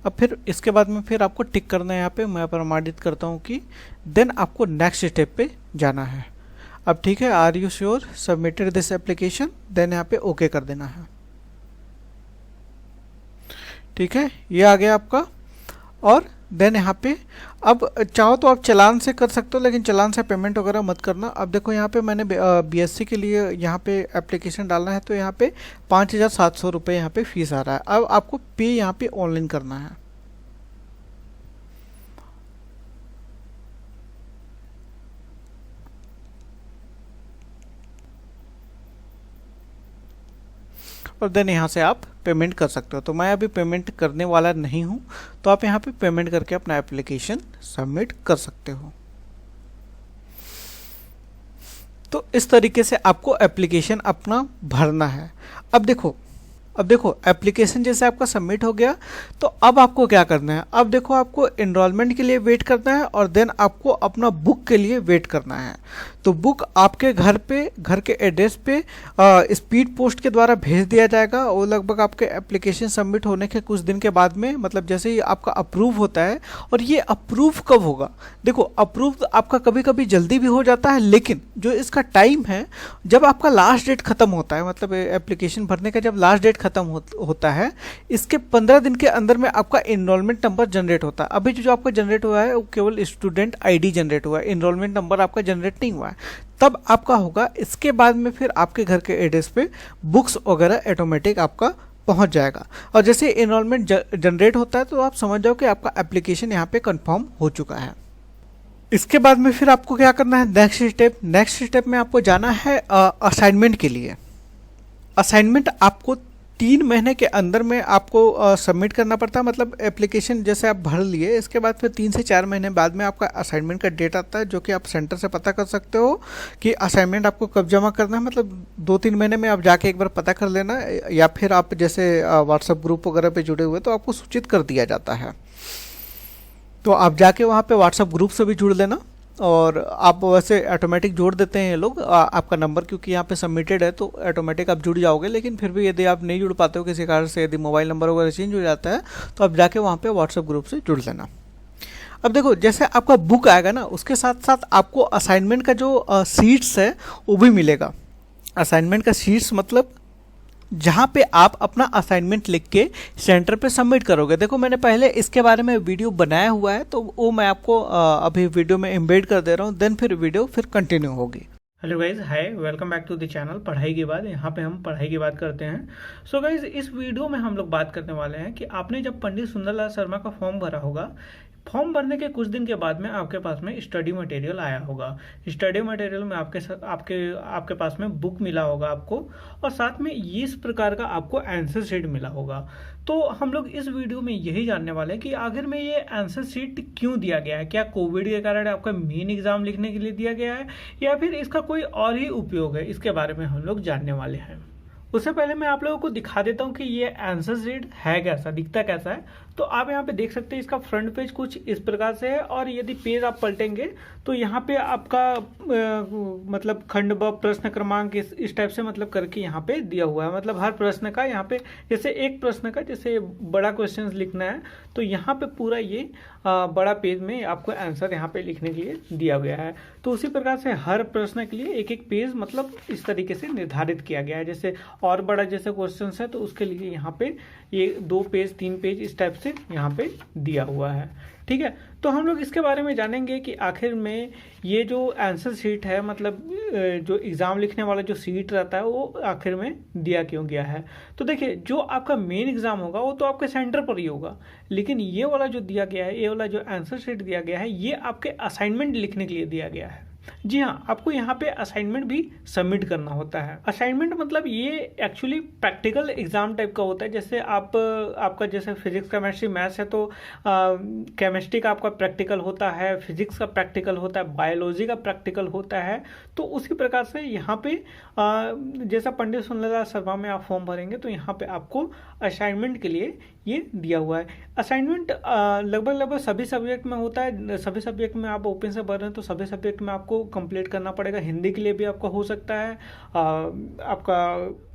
अब फिर इसके बाद में फिर आपको टिक करना है। यहाँ पे मैं प्रमाणित करता हूँ कि देन आपको नेक्स्ट स्टेप पे जाना है। अब ठीक है, are you sure submitted this application, then यहाँ पे ओके कर देना है। ठीक है, ये आ गया आपका। और देन यहाँ पे अब चाहो तो आप चालान से कर सकते हो, लेकिन चालान से पेमेंट वगैरह मत करना। अब देखो यहाँ पे मैंने बीएससी के लिए यहाँ पे एप्लीकेशन डालना है, तो यहाँ पे 5,700 रुपये यहाँ पे फीस आ रहा है। अब आपको पे यहाँ पे ऑनलाइन करना है। और देन यहाँ से आप पेमेंट कर सकते हो। तो मैं अभी पेमेंट करने वाला नहीं हूँ, तो आप यहाँ पे पेमेंट करके अपना एप्लीकेशन सबमिट कर सकते हो। तो इस तरीके से आपको एप्लीकेशन अपना भरना है। अब देखो एप्लीकेशन जैसे आपका सबमिट हो गया, तो अब आपको क्या करना है। अब देखो आपको एनरोलमेंट के लिए वेट करना है और देन आपको अपना बुक के लिए वेट करना है। तो बुक आपके घर के एड्रेस पे स्पीड पोस्ट के द्वारा भेज दिया जाएगा। वो लगभग आपके एप्लीकेशन सबमिट होने के कुछ दिन के बाद में, मतलब जैसे ही आपका अप्रूव होता है। और ये अप्रूव कब होगा, देखो अप्रूव आपका कभी कभी जल्दी भी हो जाता है, लेकिन जो इसका टाइम है जब आपका लास्ट डेट खत्म होता है, मतलब एप्लीकेशन भरने का जब लास्ट डेट खत्म होता है, इसके 15 दिन के अंदर में आपका एनरोलमेंट नंबर जनरेट होता है। अभी जो आपका जनरेट हुआ है वो केवल स्टूडेंट आईडी जनरेट हुआ है, एनरोलमेंट नंबर आपका जनरेट नहीं हुआ है। तब आपका होगा, इसके बाद में फिर आपके घर के एड्रेस पे बुक्स वगैरह ऑटोमेटिक आपका पहुंच जाएगा। और जैसे एनरोलमेंट जनरेट होता है तो आप समझ जाओ कि आपका एप्लीकेशन यहाँ पे कंफर्म हो चुका है। इसके बाद में फिर आपको क्या करना है, नेक्स्ट स्टेप में आपको जाना है असाइनमेंट के लिए। असाइनमेंट आपको 3 महीने के अंदर में आपको सबमिट करना पड़ता है। मतलब एप्लीकेशन जैसे आप भर लिए, इसके बाद फिर 3 से 4 महीने बाद में आपका असाइनमेंट का डेट आता है, जो कि आप सेंटर से पता कर सकते हो कि असाइनमेंट आपको कब जमा करना है। मतलब 2-3 महीने में आप जाके एक बार पता कर लेना, या फिर आप जैसे व्हाट्सएप ग्रुप वगैरह पे जुड़े हुए तो आपको सूचित कर दिया जाता है। तो आप जाके वहाँ पे व्हाट्सएप ग्रुप से भी जुड़ लेना। और आप वैसे ऑटोमेटिक जोड़ देते हैं ये लोग आपका नंबर, क्योंकि यहाँ पे सबमिटेड है तो ऑटोमेटिक आप जुड़ जाओगे। लेकिन फिर भी यदि आप नहीं जुड़ पाते हो किसी कारण से, यदि मोबाइल नंबर वगैरह चेंज हो जाता है, तो आप जाके वहाँ पे व्हाट्सएप ग्रुप से जुड़ लेना। अब देखो जैसे आपका बुक आएगा ना, उसके साथ साथ आपको असाइनमेंट का जो सीट्स है वो भी मिलेगा। असाइनमेंट का सीट्स मतलब जहाँ पे आप अपना असाइनमेंट लिख के सेंटर पे सबमिट करोगे। देखो मैंने पहले इसके बारे में वीडियो बनाया हुआ है, तो वो मैं आपको अभी वीडियो में एम्बेड कर दे रहा हूँ, देन फिर वीडियो फिर कंटिन्यू होगी। Hello guys, hi, welcome back to the channel पढ़ाई की बात। यहाँ पे हम पढ़ाई की बात करते हैं। सो गाइज, इस वीडियो में हम लोग बात करने वाले हैं कि आपने जब पंडित सुंदरलाल शर्मा का फॉर्म भरा होगा, फॉर्म भरने के कुछ दिन के बाद में आपके पास में स्टडी मटेरियल आया होगा। स्टडी मटेरियल में आपके पास में बुक मिला होगा आपको, और साथ में इस प्रकार का आपको आंसर शीट मिला होगा। तो हम लोग इस वीडियो में यही जानने वाले हैं कि आखिर में ये आंसर शीट क्यों दिया गया है। क्या कोविड के कारण आपका मेन एग्जाम लिखने के लिए दिया गया है, या फिर इसका कोई और ही उपयोग है, इसके बारे में हम लोग जानने वाले हैं। उससे पहले मैं आप लोगों को दिखा देता हूँ कि ये आंसर शीट है कैसा, दिखता कैसा है। तो आप यहाँ पे देख सकते हैं इसका फ्रंट पेज कुछ इस प्रकार से है, और यदि पेज आप पलटेंगे तो यहाँ पे आपका मतलब खंड ब प्रश्न क्रमांक इस टाइप से मतलब करके यहाँ पे दिया हुआ है। मतलब हर प्रश्न का यहाँ पे, जैसे एक प्रश्न का जैसे बड़ा क्वेश्चन लिखना है तो यहाँ पे पूरा ये बड़ा पेज में आपको आंसर यहाँ पे लिखने के लिए दिया गया है। तो उसी प्रकार से हर प्रश्न के लिए एक एक पेज मतलब इस तरीके से निर्धारित किया गया है। जैसे और बड़ा जैसे क्वेश्चन है तो उसके लिए यहाँ पे ये 2 पेज 3 पेज इस टाइप से यहाँ पे दिया हुआ है। ठीक है, तो हम लोग इसके बारे में जानेंगे कि आखिर में ये जो आंसर शीट है, मतलब जो एग्ज़ाम लिखने वाला जो सीट रहता है वो आखिर में दिया क्यों गया है। तो देखिए, जो आपका मेन एग्ज़ाम होगा वो तो आपके सेंटर पर ही होगा, लेकिन ये वाला जो दिया गया है, ये वाला जो आंसर शीट दिया गया है, ये आपके असाइनमेंट लिखने के लिए दिया गया है। जी हाँ, आपको यहाँ पे असाइनमेंट भी सबमिट करना होता है। असाइनमेंट मतलब ये एक्चुअली प्रैक्टिकल एग्जाम टाइप का होता है। जैसे आपका जैसे फिजिक्स केमिस्ट्री मैथ्स है तो केमिस्ट्री का आपका प्रैक्टिकल होता है, फिजिक्स का प्रैक्टिकल होता है, बायोलॉजी का प्रैक्टिकल होता है। तो उसी प्रकार से यहाँ पे जैसा पंडित सुंदरलाल शर्मा में आप फॉर्म भरेंगे तो यहाँ पे आपको असाइनमेंट के लिए ये दिया हुआ है। असाइनमेंट लगभग सभी सब्जेक्ट में होता है। सभी सब्जेक्ट में आप ओपन से भर रहे हैं तो सभी सब्जेक्ट में आपको कंप्लीट करना पड़ेगा। हिंदी के लिए भी आपका हो सकता है, आपका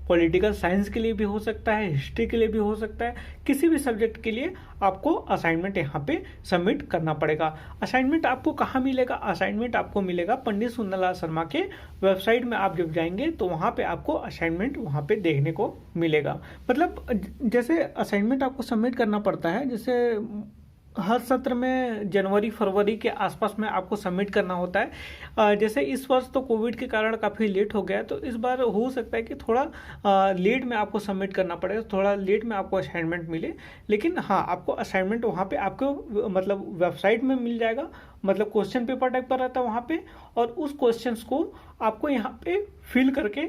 पॉलिटिकल साइंस के लिए भी हो सकता है, हिस्ट्री के लिए भी हो सकता है। किसी भी सब्जेक्ट के लिए आपको असाइनमेंट यहाँ पे सबमिट करना पड़ेगा। असाइनमेंट आपको कहाँ मिलेगा? असाइनमेंट आपको मिलेगा पंडित सुंदरलाल शर्मा के वेबसाइट में। आप जब जाएंगे तो वहाँ पे आपको असाइनमेंट वहाँ पे देखने को मिलेगा। मतलब जैसे असाइनमेंट आपको सबमिट करना पड़ता है, जैसे हर सत्र में जनवरी फरवरी के आसपास में आपको सबमिट करना होता है। जैसे इस वर्ष तो कोविड के कारण काफ़ी लेट हो गया, तो इस बार हो सकता है कि थोड़ा लेट में आपको सबमिट करना पड़े, थोड़ा लेट में आपको असाइनमेंट मिले। लेकिन हाँ, आपको असाइनमेंट वहाँ पे आपको मतलब वेबसाइट में मिल जाएगा। मतलब क्वेश्चन पेपर टाइप का रहता है वहाँ पे, और उस क्वेश्चंस को आपको यहाँ पे फिल करके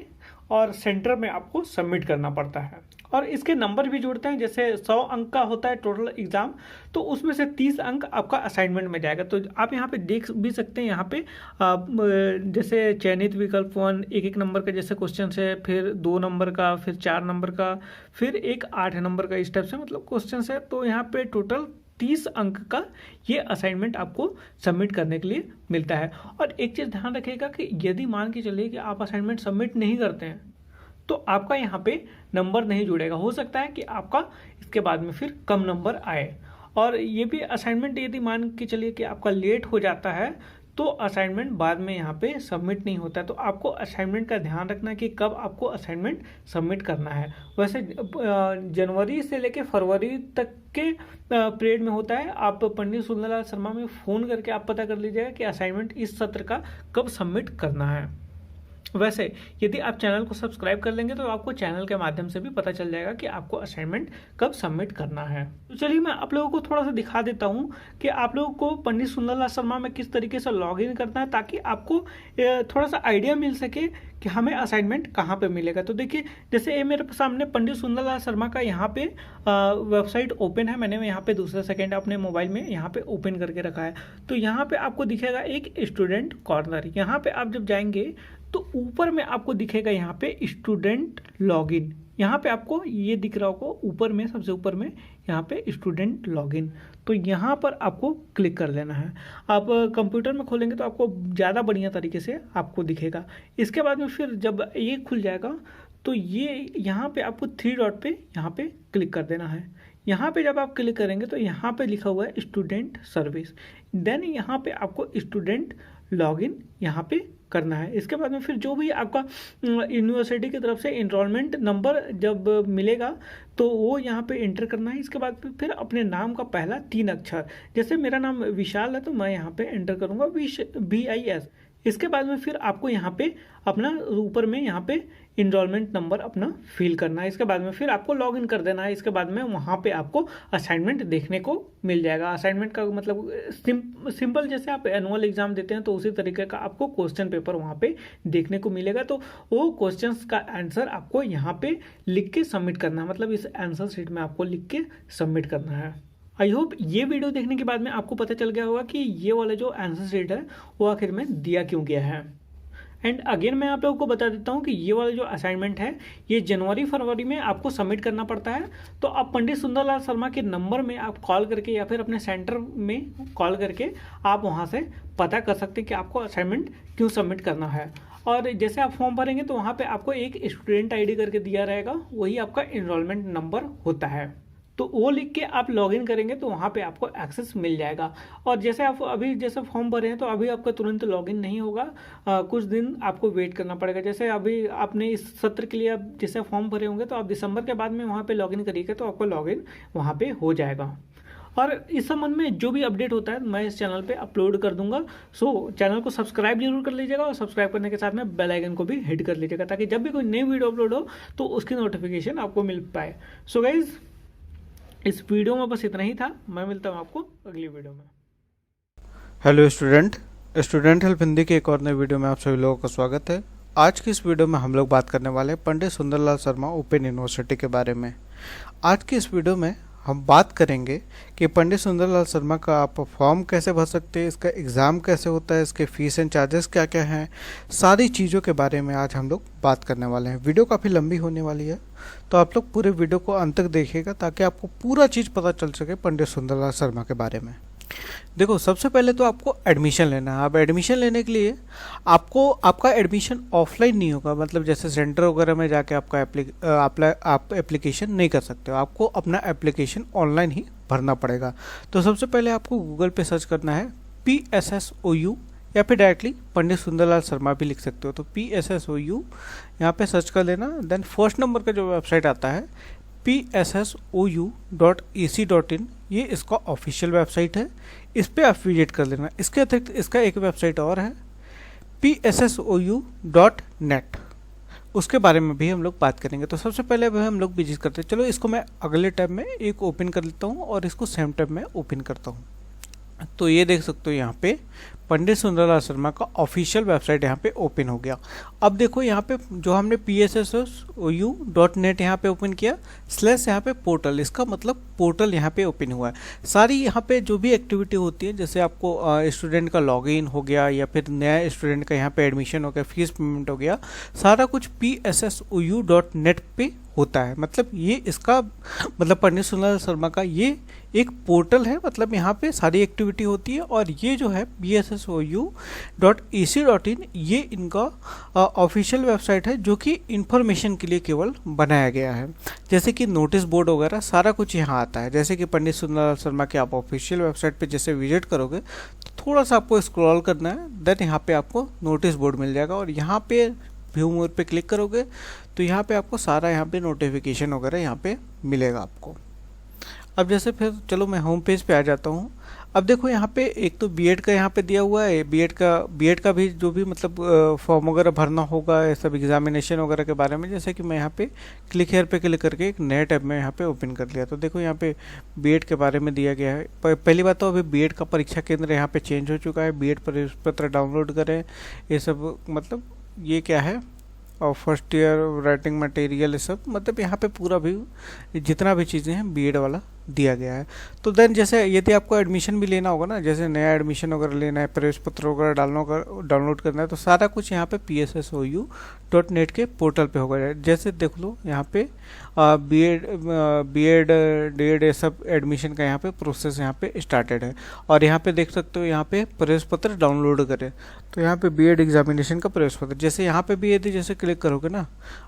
और सेंटर में आपको सबमिट करना पड़ता है। और इसके नंबर भी जुड़ते हैं। जैसे 100 अंक का होता है टोटल एग्जाम, तो उसमें से 30 अंक आपका असाइनमेंट में जाएगा। तो आप यहाँ पे देख भी सकते हैं, यहाँ पे जैसे चयनित विकल्प 1 1 नंबर का जैसे क्वेश्चन है, फिर 2 नंबर का, फिर 4 नंबर का, फिर एक 8 नंबर का, इस टाइप से मतलब क्वेश्चन है। तो यहाँ पे टोटल 30 अंक का ये असाइनमेंट आपको सबमिट करने के लिए मिलता है। और एक चीज़ ध्यान रखिएगा कि यदि मान के चलिए कि आप असाइनमेंट सबमिट नहीं करते हैं तो आपका यहाँ पे नंबर नहीं जुड़ेगा। हो सकता है कि आपका इसके बाद में फिर कम नंबर आए। और ये भी असाइनमेंट यदि मान के चलिए कि आपका लेट हो जाता है तो असाइनमेंट बाद में यहाँ पे सबमिट नहीं होता है। तो आपको असाइनमेंट का ध्यान रखना कि कब आपको असाइनमेंट सबमिट करना है। वैसे जनवरी से लेके फरवरी तक के पीरियड में होता है। आप पंडित सुंदरलाल शर्मा में फ़ोन करके आप पता कर लीजिएगा कि असाइनमेंट इस सत्र का कब सबमिट करना है। वैसे यदि आप चैनल को सब्सक्राइब कर लेंगे तो आपको चैनल के माध्यम से भी पता चल जाएगा कि आपको असाइनमेंट कब सबमिट करना है। तो चलिए मैं आप लोगों को थोड़ा सा दिखा देता हूं कि आप लोगों को पंडित सुंदरलाल शर्मा में किस तरीके से लॉगिन करना है, ताकि आपको थोड़ा सा आइडिया मिल सके कि हमें असाइनमेंट कहाँ पे मिलेगा। तो देखिए, जैसे ये मेरे सामने पंडित सुंदरलाल शर्मा का यहाँ पे वेबसाइट ओपन है। मैंने यहाँ पे दूसरा सेकेंड अपने मोबाइल में यहाँ पे ओपन करके रखा है। तो यहाँ पे आपको दिखेगा एक स्टूडेंट कॉर्नर। यहाँ पे आप जब जाएंगे तो ऊपर में आपको दिखेगा यहाँ पे स्टूडेंट लॉगिन। यहाँ पे आपको ये दिख रहा होगा ऊपर में, सबसे ऊपर में यहाँ पे स्टूडेंट लॉगिन। तो यहाँ पर आपको क्लिक कर लेना है। आप कंप्यूटर में खोलेंगे तो आपको ज़्यादा बढ़िया तरीके से आपको दिखेगा। इसके बाद में फिर जब ये खुल जाएगा तो ये यहाँ पे आपको 3 डॉट पे यहाँ पे क्लिक कर देना है। यहाँ पे जब आप क्लिक करेंगे तो यहाँ पे लिखा हुआ है स्टूडेंट सर्विस, देन यहाँ पे आपको स्टूडेंट लॉगिन यहाँ पे करना है। इसके बाद में फिर जो भी आपका यूनिवर्सिटी की तरफ से इनरोलमेंट नंबर जब मिलेगा तो वो यहाँ पे एंटर करना है। इसके बाद फिर अपने नाम का पहला 3 अक्षर, जैसे मेरा नाम विशाल है तो मैं यहाँ पे एंटर करूँगा VIS। इसके बाद में फिर आपको यहाँ पे अपना ऊपर में यहाँ पे इनरोलमेंट नंबर अपना फिल करना है। इसके बाद में फिर आपको लॉग इन कर देना है। इसके बाद में वहाँ पे आपको असाइनमेंट देखने को मिल जाएगा। असाइनमेंट का मतलब सिंपल जैसे आप एनुअल एग्जाम देते हैं तो उसी तरीके का आपको क्वेश्चन पेपर वहाँ पे देखने को मिलेगा। तो वो क्वेश्चंस का आंसर आपको यहाँ पे लिख के सबमिट करना है, मतलब इस आंसर शीट में आपको लिख के सबमिट करना है। आई होप ये वीडियो देखने के बाद में आपको पता चल गया होगा कि ये वाला जो आंसर शीट है वो आखिर में दिया क्यों गया है। एंड अगेन मैं आप लोगों को बता देता हूँ कि ये वाला जो असाइनमेंट है ये जनवरी फरवरी में आपको सबमिट करना पड़ता है। तो आप पंडित सुंदरलाल शर्मा के नंबर में आप कॉल करके या फिर अपने सेंटर में कॉल करके आप वहाँ से पता कर सकते हैं कि आपको असाइनमेंट क्यों सबमिट करना है। और जैसे आप फॉर्म भरेंगे तो वहाँ पर आपको एक स्टूडेंट ID करके दिया रहेगा, वही आपका इनरोलमेंट नंबर होता है। तो वो लिख के आप लॉगिन करेंगे तो वहाँ पे आपको एक्सेस मिल जाएगा। और जैसे आप अभी जैसे फॉर्म भरे हैं तो अभी आपका तुरंत लॉगिन नहीं होगा, कुछ दिन आपको वेट करना पड़ेगा। जैसे अभी आपने इस सत्र के लिए आप जैसे फॉर्म भरे होंगे तो आप दिसंबर के बाद में वहाँ पे लॉगिन करिएगा तो आपका लॉगिन वहाँ पे हो जाएगा। और इस संबंध में जो भी अपडेट होता है मैं इस चैनल पे अपलोड कर दूंगा। सो चैनल को सब्सक्राइब जरूर कर लीजिएगा और सब्सक्राइब करने के साथ में बेल आइकन को भी हिट कर लीजिएगा ताकि जब भी कोई नई वीडियो अपलोड हो तो उसकी नोटिफिकेशन आपको मिल पाए। सो गाइज इस वीडियो में बस इतना ही था, मैं मिलता हूँ आपको अगली वीडियो में। हेलो स्टूडेंट हेल्प हिंदी के एक और नए वीडियो में आप सभी लोगों का स्वागत है। आज की इस वीडियो में हम लोग बात करने वाले हैं पंडित सुंदरलाल शर्मा ओपन यूनिवर्सिटी के बारे में। आज की इस वीडियो में हम बात करेंगे कि पंडित सुंदरलाल शर्मा का आप फॉर्म कैसे भर सकते हैं, इसका एग्ज़ाम कैसे होता है, इसके फीस एंड चार्जेस क्या क्या हैं, सारी चीज़ों के बारे में आज हम लोग बात करने वाले हैं। वीडियो काफ़ी लंबी होने वाली है तो आप लोग पूरे वीडियो को अंत तक देखिएगा ताकि आपको पूरा चीज़ पता चल सके पंडित सुंदरलाल शर्मा के बारे में। देखो, सबसे पहले तो आपको एडमिशन लेना है। आप एडमिशन लेने के लिए आपको आपका एडमिशन ऑफलाइन नहीं होगा, मतलब जैसे सेंटर वगैरह में जाके आप एप्लीकेशन नहीं कर सकते हो। आपको अपना एप्लीकेशन ऑनलाइन ही भरना पड़ेगा। तो सबसे पहले आपको गूगल पे सर्च करना है PSSOU या फिर डायरेक्टली पंडित सुंदरलाल शर्मा भी लिख सकते हो। तो PSSOU यहाँ पे सर्च कर लेना। देन फर्स्ट नंबर का जो वेबसाइट आता है PSSOU.ac.in, ये इसका ऑफिशियल वेबसाइट है, इस पर आप विजिट कर लेना। इसके अतिरिक्त इसका एक वेबसाइट और है PSSOU.net, उसके बारे में भी हम लोग बात करेंगे। तो सबसे पहले हम लोग विजिट करते हैं। चलो इसको मैं अगले टैब में एक ओपन कर लेता हूँ और इसको सेम टैब में ओपन करता हूँ। तो ये देख सकते हो यहाँ पे पंडित सुंदरलाल शर्मा का ऑफिशियल वेबसाइट यहाँ पे ओपन हो गया। अब देखो यहाँ पे जो हमने PSSOU.net यहाँ पे ओपन किया / यहाँ पे पोर्टल, इसका मतलब पोर्टल यहाँ पे ओपन हुआ है। सारी यहाँ पे जो भी एक्टिविटी होती है, जैसे आपको स्टूडेंट का लॉगिन हो गया या फिर नया स्टूडेंट का यहाँ पे एडमिशन हो गया, फीस पेमेंट हो गया, सारा कुछ PSSOU.net पे होता है। मतलब ये इसका मतलब पंडित सुंदरलाल शर्मा का ये एक पोर्टल है, मतलब यहाँ पे सारी एक्टिविटी होती है। और ये जो है PSSOU.ac.in, ये इनका ऑफिशियल वेबसाइट है जो कि इंफॉर्मेशन के लिए केवल बनाया गया है। जैसे कि नोटिस बोर्ड वगैरह सारा कुछ यहाँ आता है। जैसे कि पंडित सुंदरलाल शर्मा के आप ऑफिशियल वेबसाइट पे जैसे विजिट करोगे तो थोड़ा सा आपको स्क्रॉल करना है, देन यहाँ पे आपको नोटिस बोर्ड मिल जाएगा और यहाँ पे व्यू मोर पे क्लिक करोगे तो यहाँ पे आपको सारा यहाँ पे नोटिफिकेशन वगैरह यहाँ पे मिलेगा आपको। अब जैसे फिर चलो मैं होम पेज पे आ जाता हूँ। अब देखो यहाँ पे एक तो बीएड का यहाँ पे दिया हुआ है, बीएड का भी जो भी मतलब फॉर्म वगैरह भरना होगा, ये सब एग्जामिनेशन वगैरह के बारे में। जैसे कि मैं यहाँ पे क्लिक हेयर पे क्लिक करके एक नए टैब में यहाँ पे ओपन कर लिया। तो देखो यहाँ पे बीएड के बारे में दिया गया है। पहली बात तो अभी बीएड का परीक्षा केंद्र यहाँ पे चेंज हो चुका है। बीएड प्रवेश पत्र डाउनलोड करें, ये सब मतलब ये क्या है, और फर्स्ट ईयर राइटिंग मटेरियल, ये सब मतलब यहाँ पे पूरा भी जितना भी चीज़ें हैं बीएड वाला दिया गया है। तो देन जैसे यदि आपको एडमिशन भी लेना होगा ना, जैसे नया एडमिशन वगैरह लेना है, प्रवेश पत्र वगैरह डाउनलोड करना है, तो सारा कुछ यहाँ पे PSSOU.net के पोर्टल पे होगा। जैसे देख लो यहाँ पे बीएड डीएड ये सब एडमिशन का यहाँ पे प्रोसेस यहाँ पे स्टार्टेड है। और यहाँ पे देख सकते हो यहाँ पे प्रवेश पत्र डाउनलोड करें, तो यहाँ पे बीएड एग्जामिनेशन का प्रवेश पत्र, जैसे यहाँ पे भी यदि जैसे क्लिक करोगे ना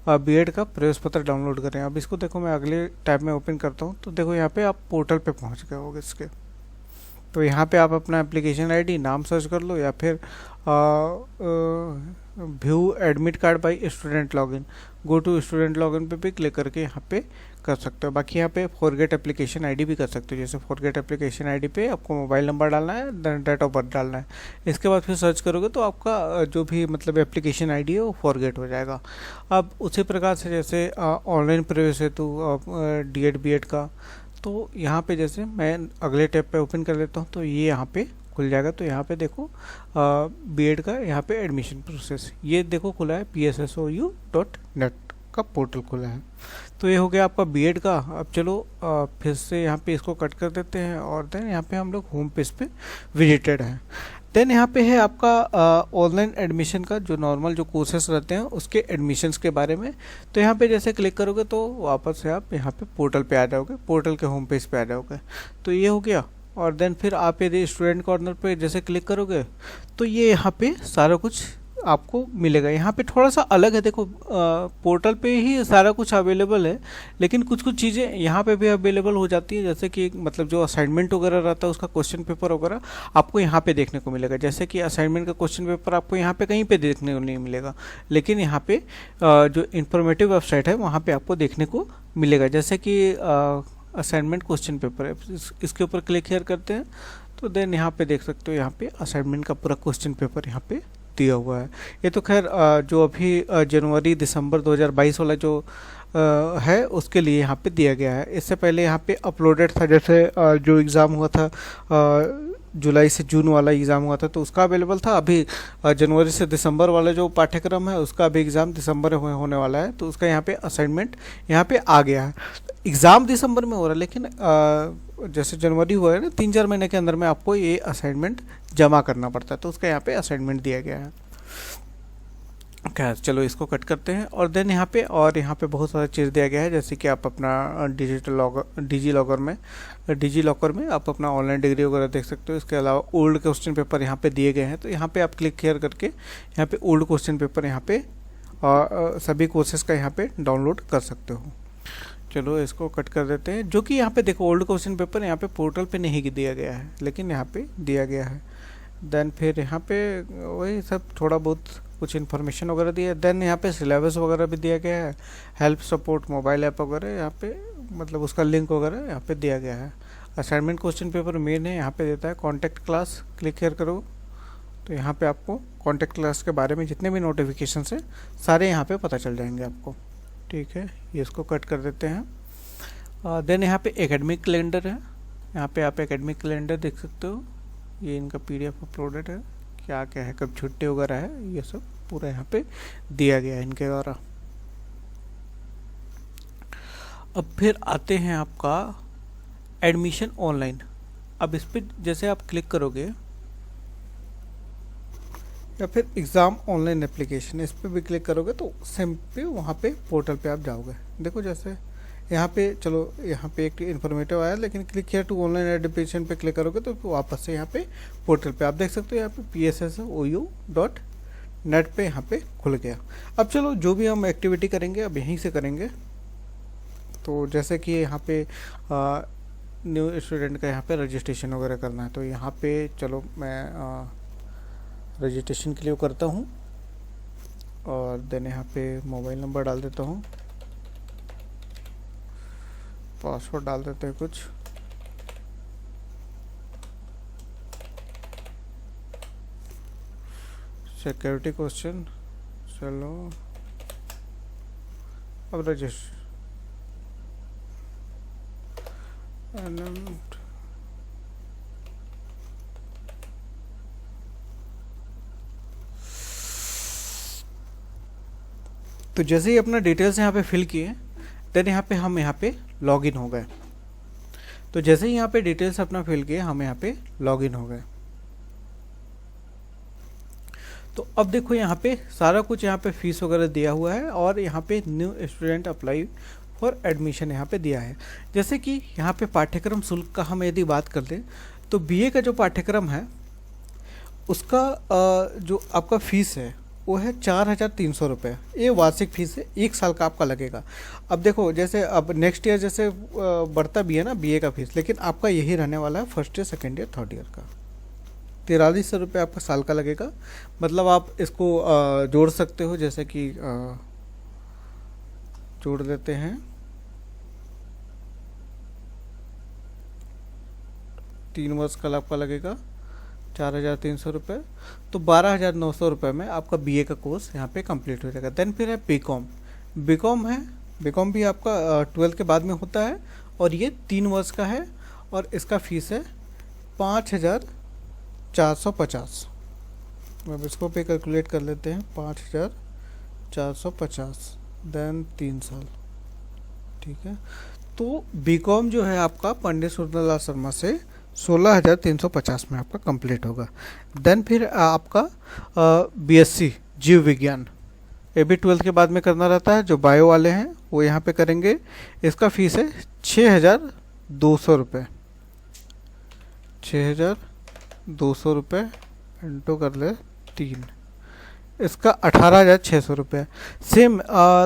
बीएड का प्रवेश पत्र डाउनलोड करें। अब इसको देखो मैं अगले टैब में ओपन करता हूँ तो देखो यहाँ पे पे आप पोर्टल पे पहुंच गए होगे इसके। तो यहाँ पे आप अपना एप्लीकेशन आईडी नाम सर्च कर लो या फिर view admit card by student login, go to student login पे भी क्लिक करके यहाँ पे कर सकते हो। बाकी यहाँ पे फॉरगेट एप्लीकेशन आईडी भी कर सकते हो, जैसे फॉरगेट एप्लीकेशन आईडी पे आपको मोबाइल नंबर डालना है, देन डेट ऑफ बर्थ डालना है। इसके बाद फिर सर्च करोगे तो आपका जो भी मतलब एप्लीकेशन आईडी है वो फॉरगेट हो जाएगा। अब उसी प्रकार से जैसे ऑनलाइन प्रवेश हेतु डीएड बीएड का, तो यहाँ पे जैसे मैं अगले टैब पे ओपन कर लेता हूँ तो ये यहाँ पे खुल जाएगा। तो यहाँ पे देखो बीएड का यहाँ पे एडमिशन प्रोसेस ये देखो खुला है, pssou.net का पोर्टल खुला है। तो ये हो गया आपका बीएड का। अब चलो फिर से यहाँ पे इसको कट कर देते हैं और देन यहाँ पे हम लोग होम पेज पे विजिटेड हैं। देन यहाँ पे है आपका ऑनलाइन एडमिशन का जो नॉर्मल जो कोर्सेस रहते हैं उसके एडमिशन्स के बारे में। तो यहाँ पे जैसे क्लिक करोगे तो वापस से आप यहाँ पे पोर्टल पे आ जाओगे, पोर्टल के होम पेज पे आ जाओगे। तो ये हो गया। और देन फिर आप यदि स्टूडेंट कॉर्नर पे जैसे क्लिक करोगे तो ये यहाँ पे सारा कुछ आपको मिलेगा। यहाँ पे थोड़ा सा अलग है, देखो पोर्टल पे ही सारा कुछ अवेलेबल है, लेकिन कुछ कुछ चीज़ें यहाँ पे भी अवेलेबल हो जाती है, जैसे कि मतलब जो असाइनमेंट वगैरह रहता है उसका क्वेश्चन पेपर वगैरह आपको यहाँ पे देखने को मिलेगा। जैसे कि असाइनमेंट का क्वेश्चन पेपर आपको यहाँ पे कहीं पे देखने को नहीं मिलेगा, लेकिन यहाँ पे जो इन्फॉर्मेटिव वेबसाइट है वहाँ पे आपको देखने को मिलेगा। जैसे कि असाइनमेंट क्वेश्चन पेपर है, इसके ऊपर क्लिक हेयर करते हैं तो देन यहाँ पे देख सकते हो यहाँ पे असाइनमेंट का पूरा क्वेश्चन पेपर यहाँ पे दिया हुआ है। ये तो खैर जो अभी जनवरी दिसंबर 2022 वाला जो है उसके लिए यहाँ पे दिया गया है। इससे पहले यहाँ पे अपलोडेड था, जैसे जो एग्ज़ाम हुआ था जुलाई से जून वाला एग्ज़ाम हुआ था तो उसका अवेलेबल था। अभी जनवरी से दिसंबर वाला जो पाठ्यक्रम है उसका अभी एग्ज़ाम दिसंबर में होने वाला है, तो उसका यहाँ पे असाइनमेंट यहाँ पे आ गया है। एग्ज़ाम दिसंबर में हो रहा है, लेकिन जैसे जनवरी हुआ है ना, 3-4 महीने के अंदर में आपको ये असाइनमेंट जमा करना पड़ता है, तो उसका यहाँ पे असाइनमेंट दिया गया है। खैर चलो इसको कट करते हैं। और देन यहाँ पे बहुत सारा चीज़ दिया गया है, जैसे कि आप अपना डिजी लॉकर में आप अपना ऑनलाइन डिग्री वगैरह देख सकते हो। इसके अलावा ओल्ड क्वेश्चन पेपर यहाँ पे दिए गए हैं, तो यहाँ पे आप क्लिक केयर करके यहाँ पे ओल्ड क्वेश्चन पेपर यहाँ पे सभी कोर्सेज का यहाँ पे डाउनलोड कर सकते हो। चलो इसको कट कर देते हैं। जो कि यहाँ पे देखो ओल्ड क्वेश्चन पेपर यहाँ पे पोर्टल पे नहीं दिया गया है, लेकिन यहाँ पे दिया गया है। देन फिर यहाँ पे वही सब थोड़ा बहुत कुछ इन्फॉर्मेशन वगैरह दिया है। देन यहाँ पे सिलेबस वगैरह भी दिया गया है, हेल्प सपोर्ट मोबाइल ऐप वगैरह यहाँ पे मतलब उसका लिंक वगैरह यहाँ पे दिया गया है। असाइनमेंट क्वेश्चन पेपर मेन है, यहाँ पे देता है कॉन्टैक्ट क्लास। क्लिक केयर करो तो यहाँ पे आपको कॉन्टैक्ट क्लास के बारे में जितने भी नोटिफिकेशन है सारे यहाँ पे पता चल जाएंगे आपको। ठीक है, ये इसको कट कर देते हैं। देन यहाँ पे एकेडमिक कैलेंडर है, यहाँ पे आप एकेडमिक कैलेंडर देख सकते हो। ये इनका PDF अपलोडेड है, क्या क्या है, कब छुट्टी वगैरह है, ये सब पूरा यहाँ पे दिया गया है इनके द्वारा। अब फिर आते हैं आपका एडमिशन ऑनलाइन। अब इस पर जैसे आप क्लिक करोगे या फिर एग्ज़ाम ऑनलाइन एप्लीकेशन, इस पर भी क्लिक करोगे तो सेम पे वहाँ पे पोर्टल पे आप जाओगे। देखो जैसे यहाँ पे, चलो यहाँ पे एक इन्फॉर्मेटिव आया, लेकिन क्लिक किया टू ऑनलाइन एडमिशन पे क्लिक करोगे तो वापस से यहाँ पे पोर्टल पे आप देख सकते हो यहाँ पे pssou.net पे यहाँ पे खुल गया। अब चलो जो भी हम एक्टिविटी करेंगे अब यहीं से करेंगे। तो जैसे कि यहाँ पे न्यू स्टूडेंट का यहाँ पे रजिस्ट्रेशन वगैरह करना है, तो यहाँ पे चलो मैं रजिस्ट्रेशन के लिए करता हूँ और देन यहाँ पे मोबाइल नंबर डाल देता हूँ, पासवर्ड डाल देते हैं कुछ। सिक्योरिटी क्वेश्चन, चलो अब रजिस्टर तो जैसे ही अपना डिटेल्स यहाँ पे फिल किए देन यहाँ पे हम यहाँ पे लॉगिन हो गए। तो जैसे ही यहाँ पे डिटेल्स अपना फिल किए हम यहाँ पे लॉगिन हो गए। तो अब देखो यहाँ पे सारा कुछ यहाँ पे फीस वगैरह दिया हुआ है और यहाँ पे new student apply for admission यहाँ पे दिया है। जैसे कि यहाँ पे पाठ्यक्रम शुल्क का हम यदि बात कर लें तो BA का जो पाठ्यक्रम है उसका जो आपका फीस है वो है 4,300 रुपये। ये वार्षिक फीस है, 1 साल का आपका लगेगा। अब देखो जैसे अब नेक्स्ट ईयर जैसे बढ़ता भी है ना बीए का फीस, लेकिन आपका यही रहने वाला है first year, second year, third year का। 4,300 रुपये आपका साल का लगेगा। मतलब आप इसको जोड़ सकते हो, जैसे कि जोड़ देते हैं 3 वर्ष का आपका लगेगा 4,300 रुपये, तो 12,900 रुपये में आपका बीए का कोर्स यहाँ पे कंप्लीट हो जाएगा। देन फिर है बीकॉम। बीकॉम है, बीकॉम भी आपका 12th के बाद में होता है और ये 3 वर्ष का है और इसका फीस है 5,450। अब इसको पे कैलकुलेट कर लेते हैं, 5,450 देन 3 साल, ठीक है। तो बीकॉम जो है आपका पंडित सुंदरलाल शर्मा से 16,350 में आपका कंप्लीट होगा। देन फिर आपका बीएससी जीव विज्ञान, ये भी 12th के बाद में करना रहता है। जो बायो वाले हैं वो यहाँ पे करेंगे। इसका फीस है 6,200 रुपये। 6,200 रुपये इंटू कर ले 3, इसका 18,600 रुपये। सेम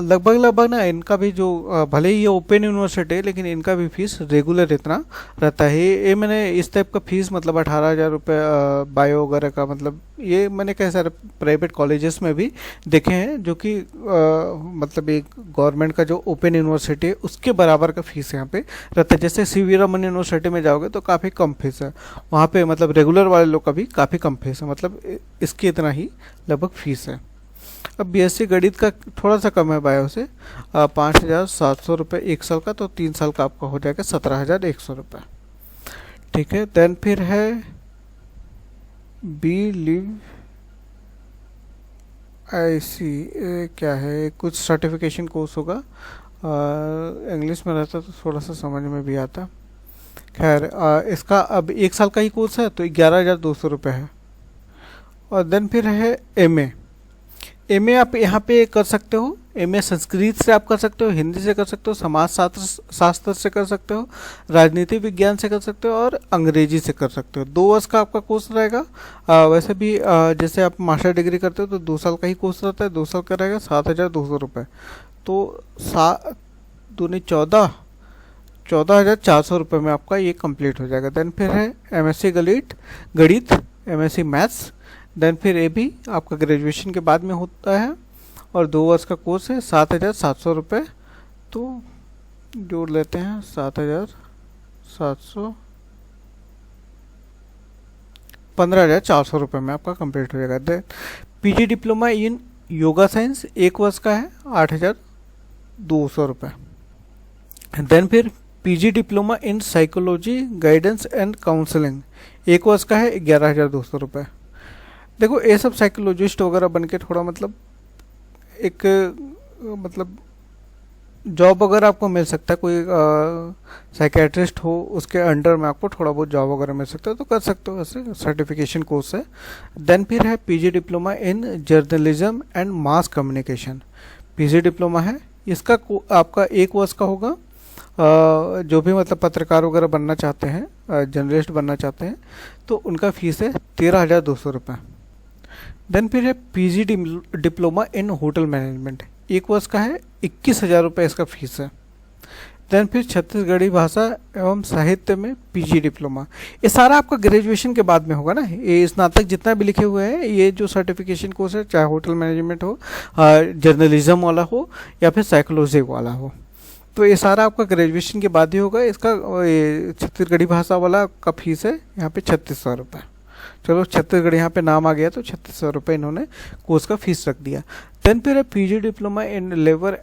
लगभग ना इनका भी जो भले ही ये ओपन यूनिवर्सिटी है लेकिन इनका भी फीस रेगुलर इतना रहता है। ये मैंने इस टाइप का फीस मतलब 18,000 रुपये बायो वगैरह का, मतलब ये मैंने कई सारे प्राइवेट कॉलेजेस में भी देखे हैं जो कि मतलब एक गवर्नमेंट का जो ओपन यूनिवर्सिटी है उसके बराबर का फीस यहाँ पे रहता है। जैसे सी वी रमन यूनिवर्सिटी में जाओगे तो काफ़ी कम फीस है वहाँ पे, मतलब रेगुलर वाले लोग का भी काफ़ी कम फीस है, मतलब इसकी इतना ही लगभग फीस है। अब बीएससी गणित का थोड़ा सा कम है बायो से, 5,700 रुपये 1 साल का, तो 3 साल का आपका हो जाएगा 17,100 रुपये, ठीक है। देन फिर है बी लिव IC, क्या है, कुछ सर्टिफिकेशन कोर्स होगा, इंग्लिश में रहता तो थोड़ा सा समझ में भी आता। खैर इसका अब 1 साल का ही कोर्स है तो 11,200 रुपये है। और देन फिर है एमए आप यहाँ पे कर सकते हो। एमए संस्कृत से आप कर सकते हो, हिंदी से कर सकते हो, समाज शास्त्र से कर सकते हो, राजनीति विज्ञान से कर सकते हो और अंग्रेजी से कर सकते हो। 2 वर्ष का आपका कोर्स रहेगा। वैसे भी जैसे आप मास्टर डिग्री करते हो तो 2 साल का ही कोर्स रहता है, 2 साल का रहेगा 7,200 रुपये, तो 14,400 रुपये में आपका ये कंप्लीट हो जाएगा। देन फिर है MSc गणित, MSc मैथ्स। देन फिर ये भी आपका ग्रेजुएशन के बाद में होता है और 2 वर्ष का कोर्स है, 7,700 रुपये, तो जोड़ लेते हैं 7,700, 15,400 रुपये में आपका कंप्लीट हो जाएगा। Then PG diploma in yoga science 1 वर्ष का है, 8,200 रुपये। देन फिर PG diploma in psychology guidance and counselling 1 वर्ष का है, 11,200 रुपये। देखो ये सब साइकोलॉजिस्ट वगैरह बन के थोड़ा मतलब एक मतलब जॉब वगैरह आपको मिल सकता है, कोई साइकेट्रिस्ट हो उसके अंडर में आपको थोड़ा बहुत जॉब वगैरह मिल सकता है, तो कर सकते हो, ऐसे सर्टिफिकेशन कोर्स है। देन फिर है PG diploma in journalism and mass communication, PG diploma है, इसका आपका 1 वर्ष का होगा। जो भी मतलब पत्रकार वगैरह बनना चाहते हैं, जर्नलिस्ट बनना चाहते हैं, तो उनका फीस है 13,200 रुपये। देन फिर है पीजी डिप्लोमा इन होटल मैनेजमेंट, 1 वर्ष का है, 21,000 रुपये इसका फीस है। देन फिर छत्तीसगढ़ी भाषा एवं साहित्य में पीजी डिप्लोमा, ये सारा आपका ग्रेजुएशन के बाद में होगा ना। ये स्नातक जितना भी लिखे हुए हैं, ये जो सर्टिफिकेशन कोर्स है, चाहे होटल मैनेजमेंट हो, जर्नलिज्म वाला हो या फिर साइकोलॉजी वाला हो, तो ये सारा आपका ग्रेजुएशन के बाद ही होगा। इसका ये छत्तीसगढ़ी भाषा वाला का फीस है यहाँ पे 3,600 रुपये। चलो छत्तीसगढ़ यहाँ पे नाम आ गया तो 3,600 रुपये इन्होंने कोर्स का फीस रख दिया। देन फिर है PG diploma in labour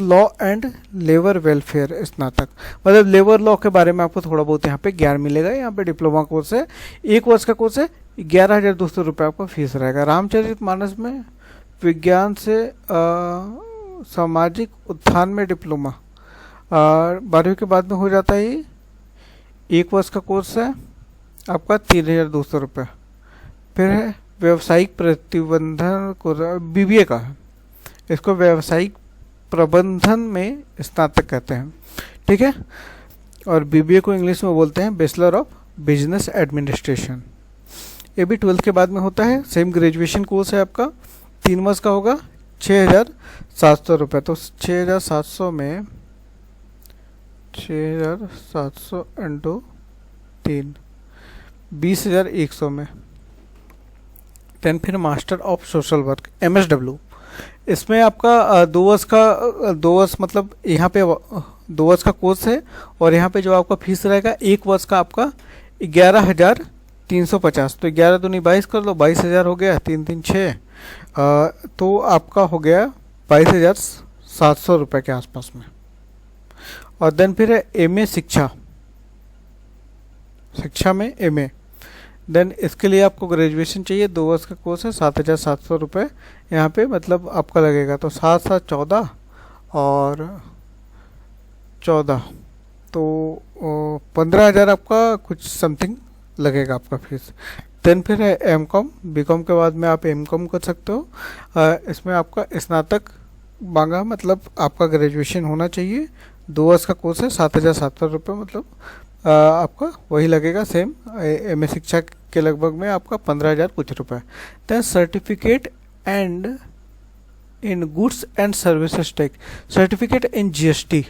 law and labour welfare स्नातक, मतलब लेबर लॉ के बारे में आपको थोड़ा बहुत यहाँ पे ज्ञान मिलेगा। यहाँ पे डिप्लोमा कोर्स है, 1 वर्ष का कोर्स है, 11,200 रुपये आपका फीस रहेगा। रामचरितमानस में विज्ञान से सामाजिक उत्थान में डिप्लोमा 12वीं के बाद में हो जाता है। ये 1 वर्ष का कोर्स है आपका 3,200 रुपये। फिर है व्यावसायिक प्रतिबंधन को BBA का है, इसको व्यावसायिक प्रबंधन में स्नातक कहते हैं, ठीक है। और BBA को इंग्लिश में बोलते हैं बैचलर ऑफ बिजनेस एडमिनिस्ट्रेशन, ये भी 12th के बाद में होता है। सेम ग्रेजुएशन कोर्स है आपका, 3 वर्ष का होगा, 6,700 रुपये। तो 6,700 में 6,700 इंटू 3, 20,100 में। देन फिर master of social work MSW, इसमें आपका 2 वर्ष का 2 वर्ष मतलब यहाँ पे 2 वर्ष का कोर्स है, और यहाँ पे जो आपका फीस रहेगा 1 वर्ष का आपका 11,350। तो 11 दूनी 22 कर लो, 22,000 हो गया, 3 3 6, तो आपका हो गया 22,700 रुपये के आसपास में। और देन फिर है MA शिक्षा में MA। देन इसके लिए आपको ग्रेजुएशन चाहिए, 2 वर्ष का कोर्स है, 7,700 रुपये यहाँ पे मतलब आपका लगेगा। तो 7 7 14 और 14, तो 15,000 आपका कुछ समथिंग लगेगा आपका फीस। देन फिर है MCOM, BCOM के बाद में आप MCOM कर सकते हो। इसमें आपका स्नातक मांगा, मतलब आपका ग्रेजुएशन होना चाहिए, 2 वर्ष का कोर्स है, 7,700 रुपये मतलब आपका वही लगेगा सेम MA शिक्षा के लगभग में आपका 15,000 कुछ रुपये। Then certificate and in goods and services tax, certificate in GST,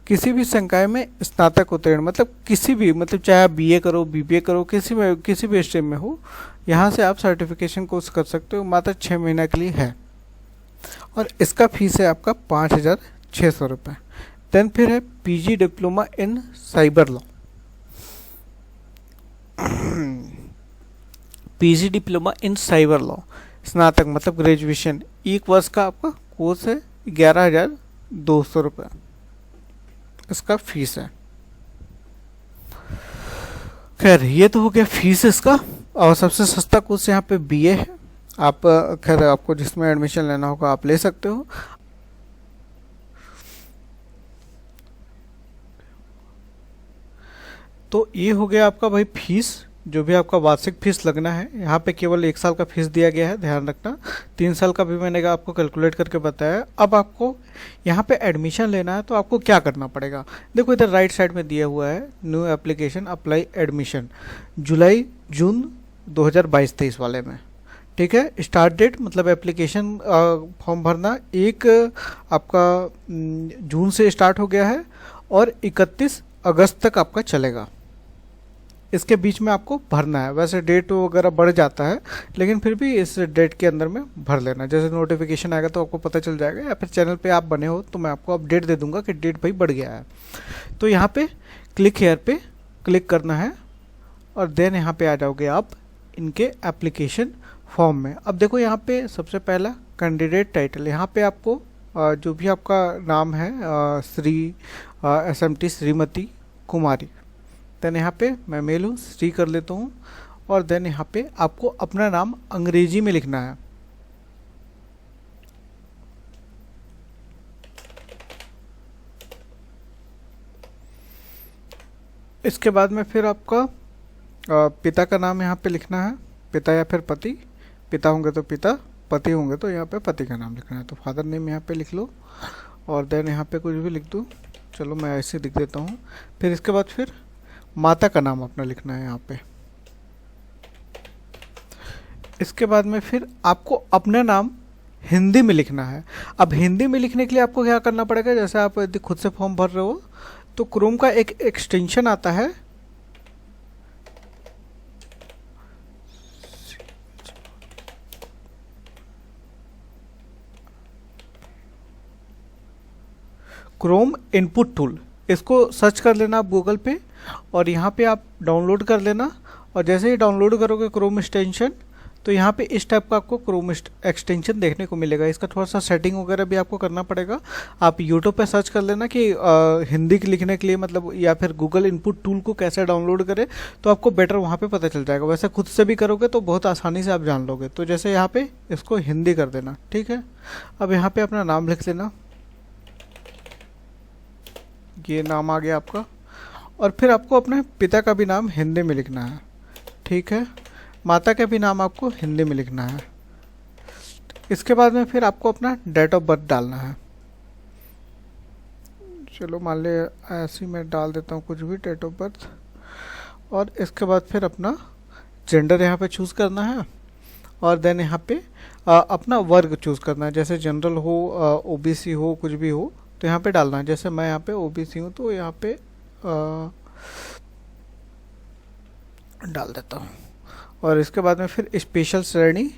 किसी भी संकाय में स्नातक उत्तीर्ण, मतलब किसी भी, मतलब चाहे आप BA करो, BBA करो, किसी भी स्ट्रीम में हो, यहाँ से आप सर्टिफिकेशन कोर्स कर सकते हो, मात्र 6 महीना के लिए है, और इसका फीस है आपका 5,600 रुपये। देन फिर है PG डिप्लोमा इन साइबर लॉ, PG डिप्लोमा इन साइबर लॉ, स्नातक मतलब ग्रेजुएशन, 1 वर्ष का आपका कोर्स है, 11,200 रुपये इसका फीस है। खैर ये तो हो गया फीस इसका। और सबसे सस्ता कोर्स यहाँ पे BA है, आप खैर आपको जिसमें एडमिशन लेना होगा आप ले सकते हो। तो ये हो गया आपका भाई फीस, जो भी आपका वार्षिक फीस लगना है। यहाँ पे केवल 1 साल का फीस दिया गया है, ध्यान रखना। 3 साल का भी मैंने आपको कैलकुलेट करके बताया। अब आपको यहाँ पे एडमिशन लेना है तो आपको क्या करना पड़ेगा, देखो इधर राइट साइड में दिया हुआ है न्यू एप्लीकेशन अप्लाई एडमिशन, जुलाई जून 2022-23 वाले में, ठीक है। स्टार्ट डेट मतलब एप्लीकेशन फॉर्म भरना 1 आपका जून से स्टार्ट हो गया है और 31 अगस्त तक आपका चलेगा। इसके बीच में आपको भरना है, वैसे डेट वगैरह बढ़ जाता है लेकिन फिर भी इस डेट के अंदर में भर लेना। जैसे नोटिफिकेशन आएगा तो आपको पता चल जाएगा, या फिर चैनल पे आप बने हो तो मैं आपको अपडेट दे दूंगा कि डेट भाई बढ़ गया है। तो यहाँ पे क्लिक हेयर पे क्लिक करना है और देन यहाँ पे आ जाओगे आप इनके एप्लीकेशन फॉर्म में। अब देखो यहाँ पे सबसे पहला कैंडिडेट टाइटल, यहाँ पे आपको जो भी आपका नाम है श्री SMT श्रीमती कुमारी, देन यहाँ पे मैं मेल हूँ श्री कर लेता हूँ, और देन यहाँ पे आपको अपना नाम अंग्रेजी में लिखना है। इसके बाद में फिर आपका पिता का नाम यहाँ पे लिखना है, पिता या फिर पति, पिता होंगे तो पिता, पति होंगे तो यहाँ पे पति का नाम लिखना है। तो फादर नेम यहाँ पे लिख लो और देन यहाँ पे कुछ भी लिख दो, चलो मैं ऐसे लिख देता हूँ। फिर इसके बाद फिर माता का नाम अपना लिखना है यहाँ पे। इसके बाद में फिर आपको अपना नाम हिंदी में लिखना है। अब हिंदी में लिखने के लिए आपको क्या करना पड़ेगा, जैसे आप यदि खुद से फॉर्म भर रहे हो तो क्रोम का एक एक्सटेंशन आता है, क्रोम इनपुट टूल, इसको सर्च कर लेना आप गूगल पे और यहाँ पे आप डाउनलोड कर लेना। और जैसे ही डाउनलोड करोगे क्रोम एक्सटेंशन तो यहाँ पे इस टाइप का आपको क्रोम एक्सटेंशन देखने को मिलेगा। इसका थोड़ा सा सेटिंग वगैरह भी आपको करना पड़ेगा। आप यूट्यूब पे सर्च कर लेना कि हिंदी लिखने के लिए मतलब, या फिर गूगल इनपुट टूल को कैसे डाउनलोड करें, तो आपको बेटर वहाँ पे पता चल जाएगा। वैसे खुद से भी करोगे तो बहुत आसानी से आप जान लोगे। तो जैसे यहाँ पे इसको हिंदी कर देना, ठीक है। अब यहाँ पे अपना नाम लिख लेना, ये नाम आ गया आपका। और फिर आपको अपने पिता का भी नाम हिंदी में लिखना है, ठीक है। माता का भी नाम आपको हिंदी में लिखना है। इसके बाद में फिर आपको अपना डेट ऑफ बर्थ डालना है। चलो मान ले ऐसे मैं डाल देता हूँ कुछ भी डेट ऑफ बर्थ, और इसके बाद फिर अपना जेंडर यहाँ पे चूज़ करना है, और देन यहाँ पे अपना वर्ग चूज़ करना है, जैसे जनरल हो, ओबीसी हो, कुछ भी हो तो यहाँ पे डालना है। जैसे मैं यहाँ पे ओबीसी हूँ तो यहाँ पे डाल देता हूँ। और इसके बाद में फिर स्पेशल श्रेणी,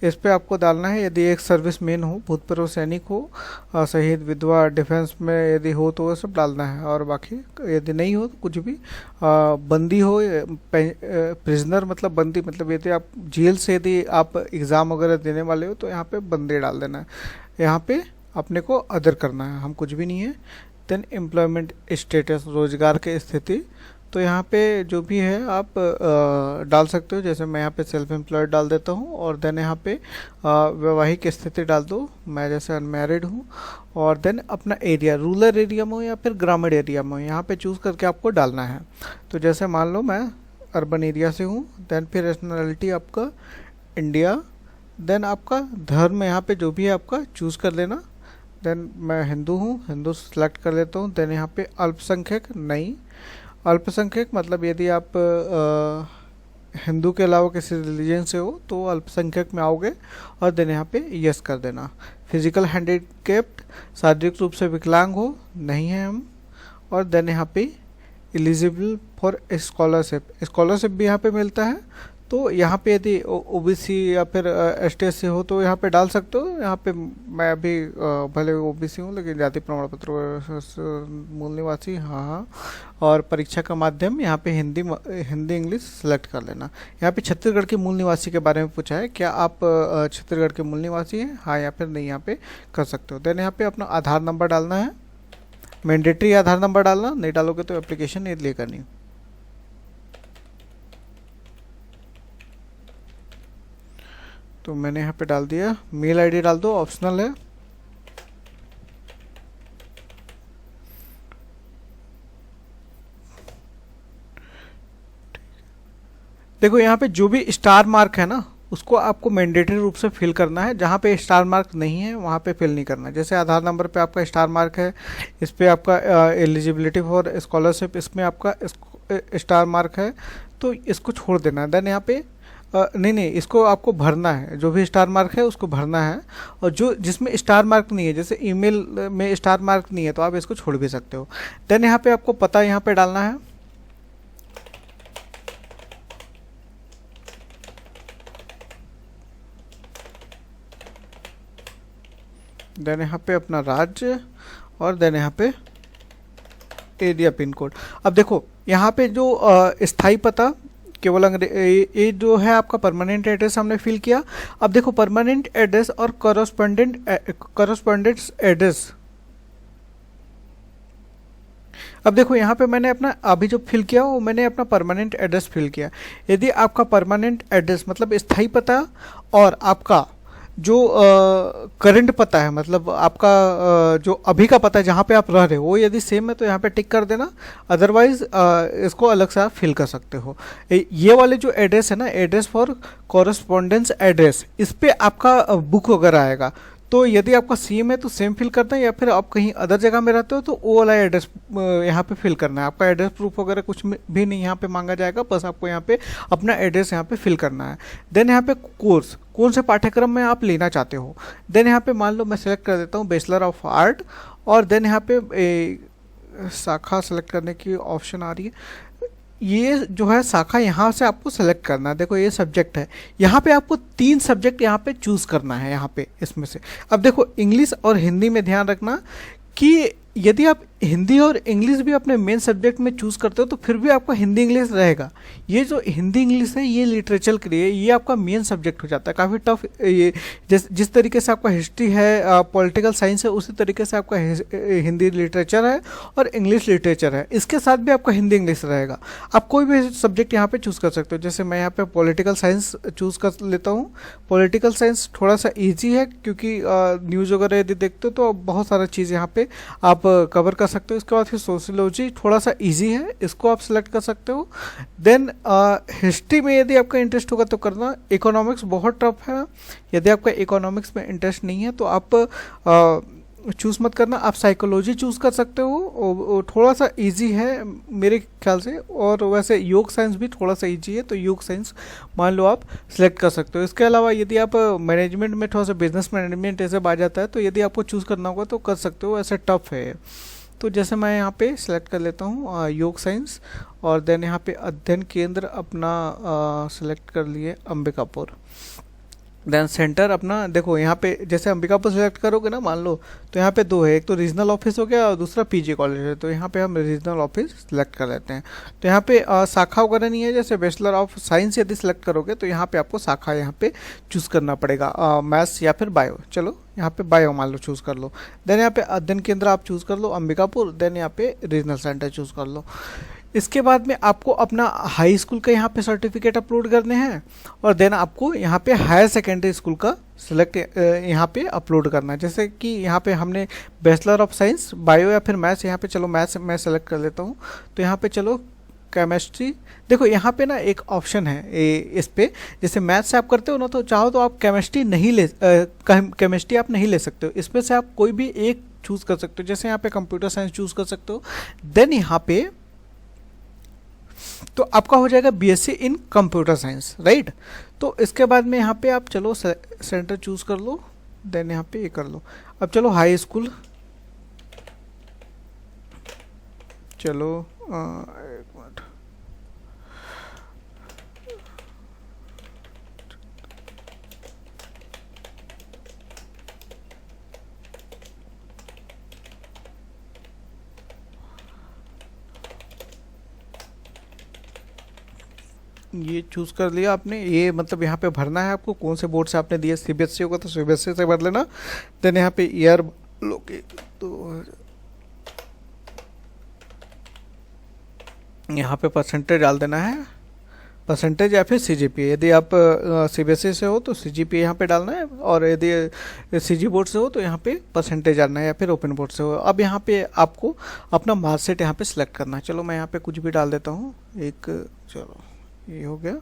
इस पे आपको डालना है। यदि एक सर्विस मैन हो, भूतपूर्व सैनिक हो, शहीद, विधवा, डिफेंस में यदि हो तो वो सब डालना है। और बाकी यदि नहीं हो तो कुछ भी, बंदी हो, प्रिजनर मतलब बंदी, मतलब यदि आप जेल से यदि आप एग्ज़ाम वगैरह देने वाले हो तो यहाँ पे बंदी डाल देना है। यहाँ पे अपने को अदर करना है, हम कुछ भी नहीं है। देन एम्प्लॉयमेंट स्टेटस, रोजगार की स्थिति, तो यहाँ पे जो भी है आप डाल सकते हो। जैसे मैं यहाँ पे सेल्फ एम्प्लॉयड डाल देता हूँ, और देन यहाँ पे वैवाहिक स्थिति डाल दो, मैं जैसे अनमैरिड हूँ। और देन अपना एरिया, रूरल एरिया में हो या फिर ग्रामीण एरिया में हो, यहाँ पे चूज़ करके आपको डालना है। तो जैसे मान लो मैं अर्बन एरिया से हूँ। देन फिर नेशनलिटी आपका इंडिया, देन आपका धर्म यहाँ पे जो भी है आपका चूज़ कर लेना। देन मैं हिंदू हूँ, हिंदू सेलेक्ट कर लेता हूँ। देन यहाँ पे अल्पसंख्यक नहीं, अल्पसंख्यक मतलब यदि आप हिंदू के अलावा किसी रिलीजन से हो तो अल्पसंख्यक में आओगे, और देन यहाँ पे यस कर देना। फिजिकल हैंडीकेप्ड, शारीरिक रूप से विकलांग हो, नहीं है हम। और देन यहाँ पे एलिजिबल फॉर स्कॉलरशिप, स्कॉलरशिप भी यहाँ पे मिलता है। तो यहाँ पे यदि ओबीसी या फिर एसटी एससी हो तो यहाँ पे डाल सकते हो। यहाँ पे मैं अभी भले ओबीसी हूँ लेकिन जाति प्रमाण पत्र मूल निवासी, हाँ। और परीक्षा का माध्यम यहाँ पे हिंदी इंग्लिश सेलेक्ट कर लेना। यहाँ पे छत्तीसगढ़ के मूल निवासी के बारे में पूछा है, क्या आप छत्तीसगढ़ के मूल निवासी हैं, हाँ या फिर नहीं, यहाँ पे कर सकते हो। देन यहाँ पे अपना आधार नंबर डालना है, मैंडेटरी आधार नंबर डालना, नहीं डालोगे तो एप्लीकेशन नहीं लेकर नहीं। तो मैंने यहाँ पे डाल दिया। मेल आईडी डाल दो, ऑप्शनल है। देखो यहाँ पे जो भी स्टार मार्क है ना उसको आपको मैंडेटरी रूप से फिल करना है, जहाँ पे स्टार मार्क नहीं है वहाँ पे फिल नहीं करना है। जैसे आधार नंबर पे आपका स्टार मार्क है, इस पे आपका एलिजिबिलिटी फॉर स्कॉलरशिप, इसमें आपका स्टार मार्क है, तो इसको छोड़ देना है। देन यहाँ पे नहीं, इसको आपको भरना है, जो भी स्टार मार्क है उसको भरना है। और जो जिसमें स्टार मार्क नहीं है, जैसे ईमेल में स्टार मार्क नहीं है तो आप इसको छोड़ भी सकते हो। देन यहाँ पे आपको पता यहाँ पे डालना है। देन यहाँ पे अपना राज्य, और देन यहाँ पे एरिया पिन कोड। अब देखो यहाँ पे जो स्थायी पता केवल ये जो है आपका परमानेंट एड्रेस हमने फिल किया। अब देखो परमानेंट एड्रेस और कॉरस्पॉन्डेंस एड्रेस, अब देखो यहाँ पे मैंने अपना अभी जो फिल किया वो मैंने अपना परमानेंट एड्रेस फिल किया। यदि आपका परमानेंट एड्रेस मतलब स्थायी पता और आपका जो करंट पता है, मतलब आपका जो अभी का पता है जहाँ पे आप रह रहे हो वो यदि सेम है तो यहाँ पे टिक कर देना। अदरवाइज इसको अलग से आप फिल कर सकते हो। ये वाले जो एड्रेस है ना, एड्रेस फॉर कॉरस्पॉन्डेंस एड्रेस, इस पे आपका बुक वगैरह आएगा। तो यदि आपका सेम है तो सेम फिल करना है, या फिर आप कहीं अदर जगह में रहते हो तो वो वाला एड्रेस यहाँ पे फिल करना है। आपका एड्रेस प्रूफ वगैरह कुछ भी नहीं यहाँ पे मांगा जाएगा, बस आपको यहाँ पे अपना एड्रेस यहाँ पे फिल करना है। देन यहाँ पे कोर्स, कौन से पाठ्यक्रम में आप लेना चाहते हो। देन यहाँ पे मान लो मैं सेलेक्ट कर देता हूँ बैचलर ऑफ आर्ट, और देन यहाँ पे शाखा सेलेक्ट करने की ऑप्शन आ रही है। ये जो है शाखा यहाँ से आपको सेलेक्ट करना है। देखो ये सब्जेक्ट है, यहाँ पे आपको 3 सब्जेक्ट यहाँ पे चूज़ करना है यहाँ पे इसमें से। अब देखो इंग्लिश और हिंदी में ध्यान रखना कि यदि आप हिंदी और इंग्लिश भी अपने मेन सब्जेक्ट में चूज़ करते हो तो फिर भी आपका हिंदी इंग्लिश रहेगा। ये जो हिंदी इंग्लिश है ये लिटरेचर के लिए ये आपका मेन सब्जेक्ट हो जाता है, काफ़ी टफ। ये जिस तरीके से आपका हिस्ट्री है, पॉलिटिकल साइंस है, उसी तरीके से आपका हिंदी लिटरेचर है और इंग्लिश लिटरेचर है। इसके साथ भी आपका हिंदी इंग्लिश रहेगा। आप कोई भी सब्जेक्ट यहाँ पर चूज़ कर सकते हो। जैसे मैं यहाँ पर पॉलिटिकल साइंस चूज़ कर लेता हूँ। पॉलिटिकल साइंस थोड़ा सा ईजी है क्योंकि न्यूज़ वगैरह यदि देखते हो तो बहुत सारा चीज़ यहाँ पर आप कवर कर सकते हो। इसके बाद फिर सोशियोलॉजी थोड़ा सा इजी है, इसको आप सेलेक्ट कर सकते हो। देन हिस्ट्री में यदि आपका इंटरेस्ट होगा तो करना। इकोनॉमिक्स बहुत टफ है, यदि आपका इकोनॉमिक्स में इंटरेस्ट नहीं है तो आप चूज़ मत करना, आप साइकोलॉजी चूज़ कर सकते हो, थोड़ा सा इजी है मेरे ख्याल से, और वैसे योग साइंस भी थोड़ा सा इजी है, तो योग साइंस मान लो आप सिलेक्ट कर सकते हो। इसके अलावा यदि आप मैनेजमेंट में थोड़ा सा बिजनेस मैनेजमेंट ऐसे आ जाता है, तो यदि आपको चूज़ करना होगा तो कर सकते हो, ऐसे टफ है। तो जैसे मैं यहाँ पे सिलेक्ट कर लेता हूँ योग साइंस, और देन यहाँ पे अध्ययन केंद्र अपना सिलेक्ट कर लिए अंबिकापुर। देन सेंटर अपना देखो यहाँ पे जैसे अंबिकापुर सेलेक्ट करोगे ना मान लो, तो यहाँ पे दो है, एक तो रीजनल ऑफिस हो गया और दूसरा पीजी कॉलेज है, तो यहाँ पे हम रीजनल ऑफिस सेलेक्ट कर लेते हैं। तो यहाँ पे शाखा वगैरह नहीं है, जैसे बैचलर ऑफ साइंस यदि सेलेक्ट करोगे तो यहाँ पे आपको शाखा यहाँ पे चूज़ करना पड़ेगा, मैथ्स या फिर बायो। चलो यहाँ पे बायो मान लो चूज़ कर लो। देन यहाँ पे अध्ययन केंद्र आप चूज़ कर लो अंबिकापुर, देन यहाँ पे रीजनल सेंटर चूज़ कर लो। इसके बाद में आपको अपना हाई स्कूल का यहाँ पे सर्टिफिकेट अपलोड करने हैं, और देन आपको यहाँ पे हायर सेकेंडरी स्कूल का सिलेक्ट यहाँ पे अपलोड करना है। जैसे कि यहाँ पे हमने बैचलर ऑफ साइंस बायो या फिर मैथ्स, यहाँ पे चलो मैथ्स मैं सेलेक्ट कर लेता हूँ। तो यहाँ पे चलो केमिस्ट्री, देखो यहाँ पे ना एक ऑप्शन है इस पे, जैसे मैथ्स से आप करते हो ना, तो चाहो तो आप केमिस्ट्री नहीं ले केमिस्ट्री आप नहीं ले सकते हो, इसमें से आप कोई भी एक चूज़ कर सकते हो। जैसे यहाँ पे कंप्यूटर साइंस चूज़ कर सकते हो, देन यहाँ पे तो आपका हो जाएगा BSc in computer science, right. तो इसके बाद में यहाँ पे आप चलो सेंटर चूज कर लो, देन यहाँ पे ये कर लो। अब चलो हाई स्कूल, चलो एक मिनट, ये चूज़ कर लिया आपने। ये मतलब यहाँ पे भरना है आपको कौन से बोर्ड से आपने दिया, सीबीएसई होगा तो सीबीएसई से भर लेना। देन यहाँ पे ईयर लोगे तो यहाँ पे परसेंटेज डाल देना है, परसेंटेज या फिर सीजीपीए। यदि आप सीबीएसई से हो तो सीजीपीए यहाँ पे डालना है, और यदि सीजी बोर्ड से हो तो यहाँ पे परसेंटेज डालना है, या फिर ओपन बोर्ड से हो। अब यहाँ पे आपको अपना मार्कशीट यहाँ पे सिलेक्ट करना है। चलो मैं यहाँ पे कुछ भी डाल देता हूँ, एक चलो ये हो गया।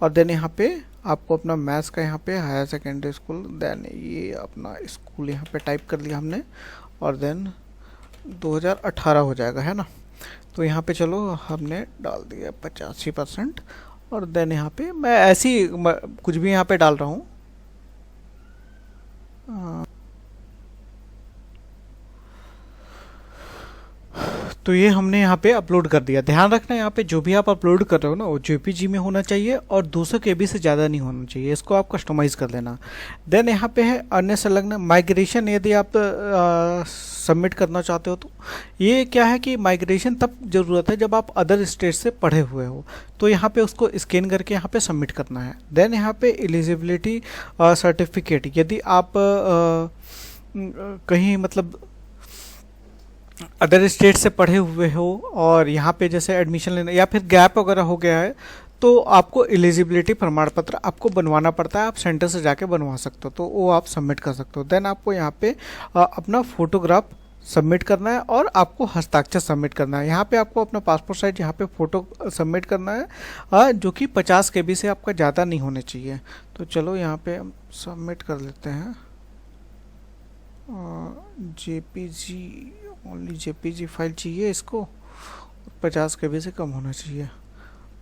और देन यहाँ पे आपको अपना मैथ्स का यहाँ पे हायर सेकेंडरी स्कूल, देन ये अपना स्कूल यहाँ पे टाइप कर लिया हमने, और देन 2018 हो जाएगा, है ना। तो यहाँ पे चलो हमने डाल दिया 85%, और देन यहाँ पे मैं ऐसी कुछ भी यहाँ पे डाल रहा हूँ। तो ये हमने यहाँ पे अपलोड कर दिया। ध्यान रखना यहाँ पे जो भी आप अपलोड कर रहे हो ना वो जेपीजी में होना चाहिए, और 200 केबी से ज़्यादा नहीं होना चाहिए, इसको आप कस्टमाइज़ कर लेना। देन यहाँ पे है अन्य संलग्न माइग्रेशन, यदि आप सबमिट करना चाहते हो तो ये क्या है कि माइग्रेशन तब ज़रूरत है जब आप अदर स्टेट से पढ़े हुए हो, तो यहाँ पे उसको स्कैन करके यहाँ पे सबमिट करना है। देन यहाँ पे एलिजिबिलिटी सर्टिफिकेट, यदि आप कहीं मतलब अदर स्टेट से पढ़े हुए हो और यहाँ पे जैसे एडमिशन लेना या फिर गैप वगैरह हो गया है, तो आपको एलिजिबिलिटी प्रमाण पत्र आपको बनवाना पड़ता है। आप सेंटर से जाके बनवा सकते हो, तो वो आप सबमिट कर सकते हो। देन आपको यहाँ पे अपना फोटोग्राफ सबमिट करना है, और आपको हस्ताक्षर सबमिट करना है। यहाँ पे आपको अपना पासपोर्ट साइज यहाँ पे फ़ोटो सबमिट करना है, जो कि 50 KB से आपका ज़्यादा नहीं होने चाहिए। तो चलो यहाँ पे हम सबमिट कर लेते हैं, जेपीजी, ओनली जेपीजी फाइल चाहिए इसको, 50 KB से कम होना चाहिए।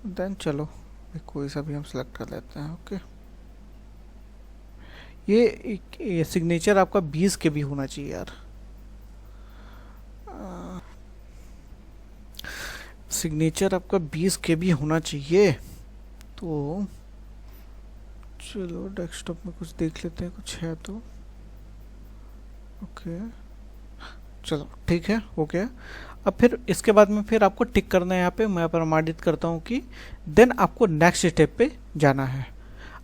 देन चलो कोई सा भी हम सेलेक्ट कर लेते हैं। ओके, ये सिग्नेचर आपका 20 KB होना चाहिए यार, सिग्नेचर आपका 20 KB होना चाहिए। तो चलो डेस्कटॉप में कुछ देख लेते हैं, कुछ है तो। ओके चलो ठीक है, हो गया। अब फिर इसके बाद में फिर आपको टिक करना है, यहाँ पे मैं प्रमाणित करता हूँ कि देन आपको नेक्स्ट स्टेप पे जाना है।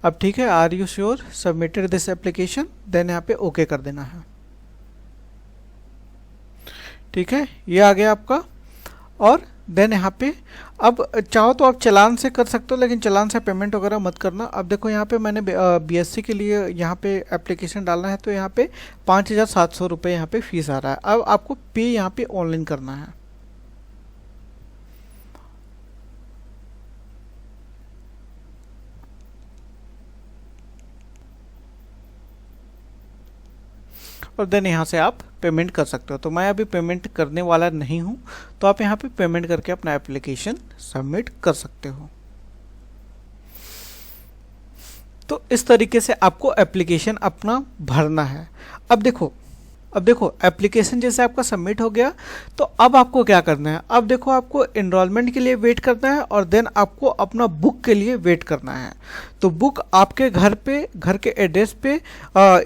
अब ठीक है, are you sure submitted this application, then यहाँ पे ओके कर देना है। ठीक है, ये आ गया आपका। और देन यहाँ पे अब चाहो तो आप चालान से कर सकते हो, लेकिन चालान से पेमेंट वगैरह मत करना। अब देखो यहाँ पे मैंने बीएससी के लिए यहाँ पे एप्लीकेशन डालना है, तो यहाँ पे 5,700 रुपये यहाँ पे फीस आ रहा है। अब आपको पे यहाँ पे ऑनलाइन करना है। और देन यहाँ से आप पेमेंट कर सकते हो। तो मैं अभी पेमेंट करने वाला नहीं हूँ, तो आप यहाँ पे पेमेंट करके अपना एप्लीकेशन सबमिट कर सकते हो। तो इस तरीके से आपको एप्लीकेशन अपना भरना है। अब देखो एप्लीकेशन जैसे आपका सबमिट हो गया, तो अब आपको क्या करना है। अब देखो आपको एनरोलमेंट के लिए वेट करना है और देन आपको अपना बुक के लिए वेट करना है। तो बुक आपके घर के एड्रेस पे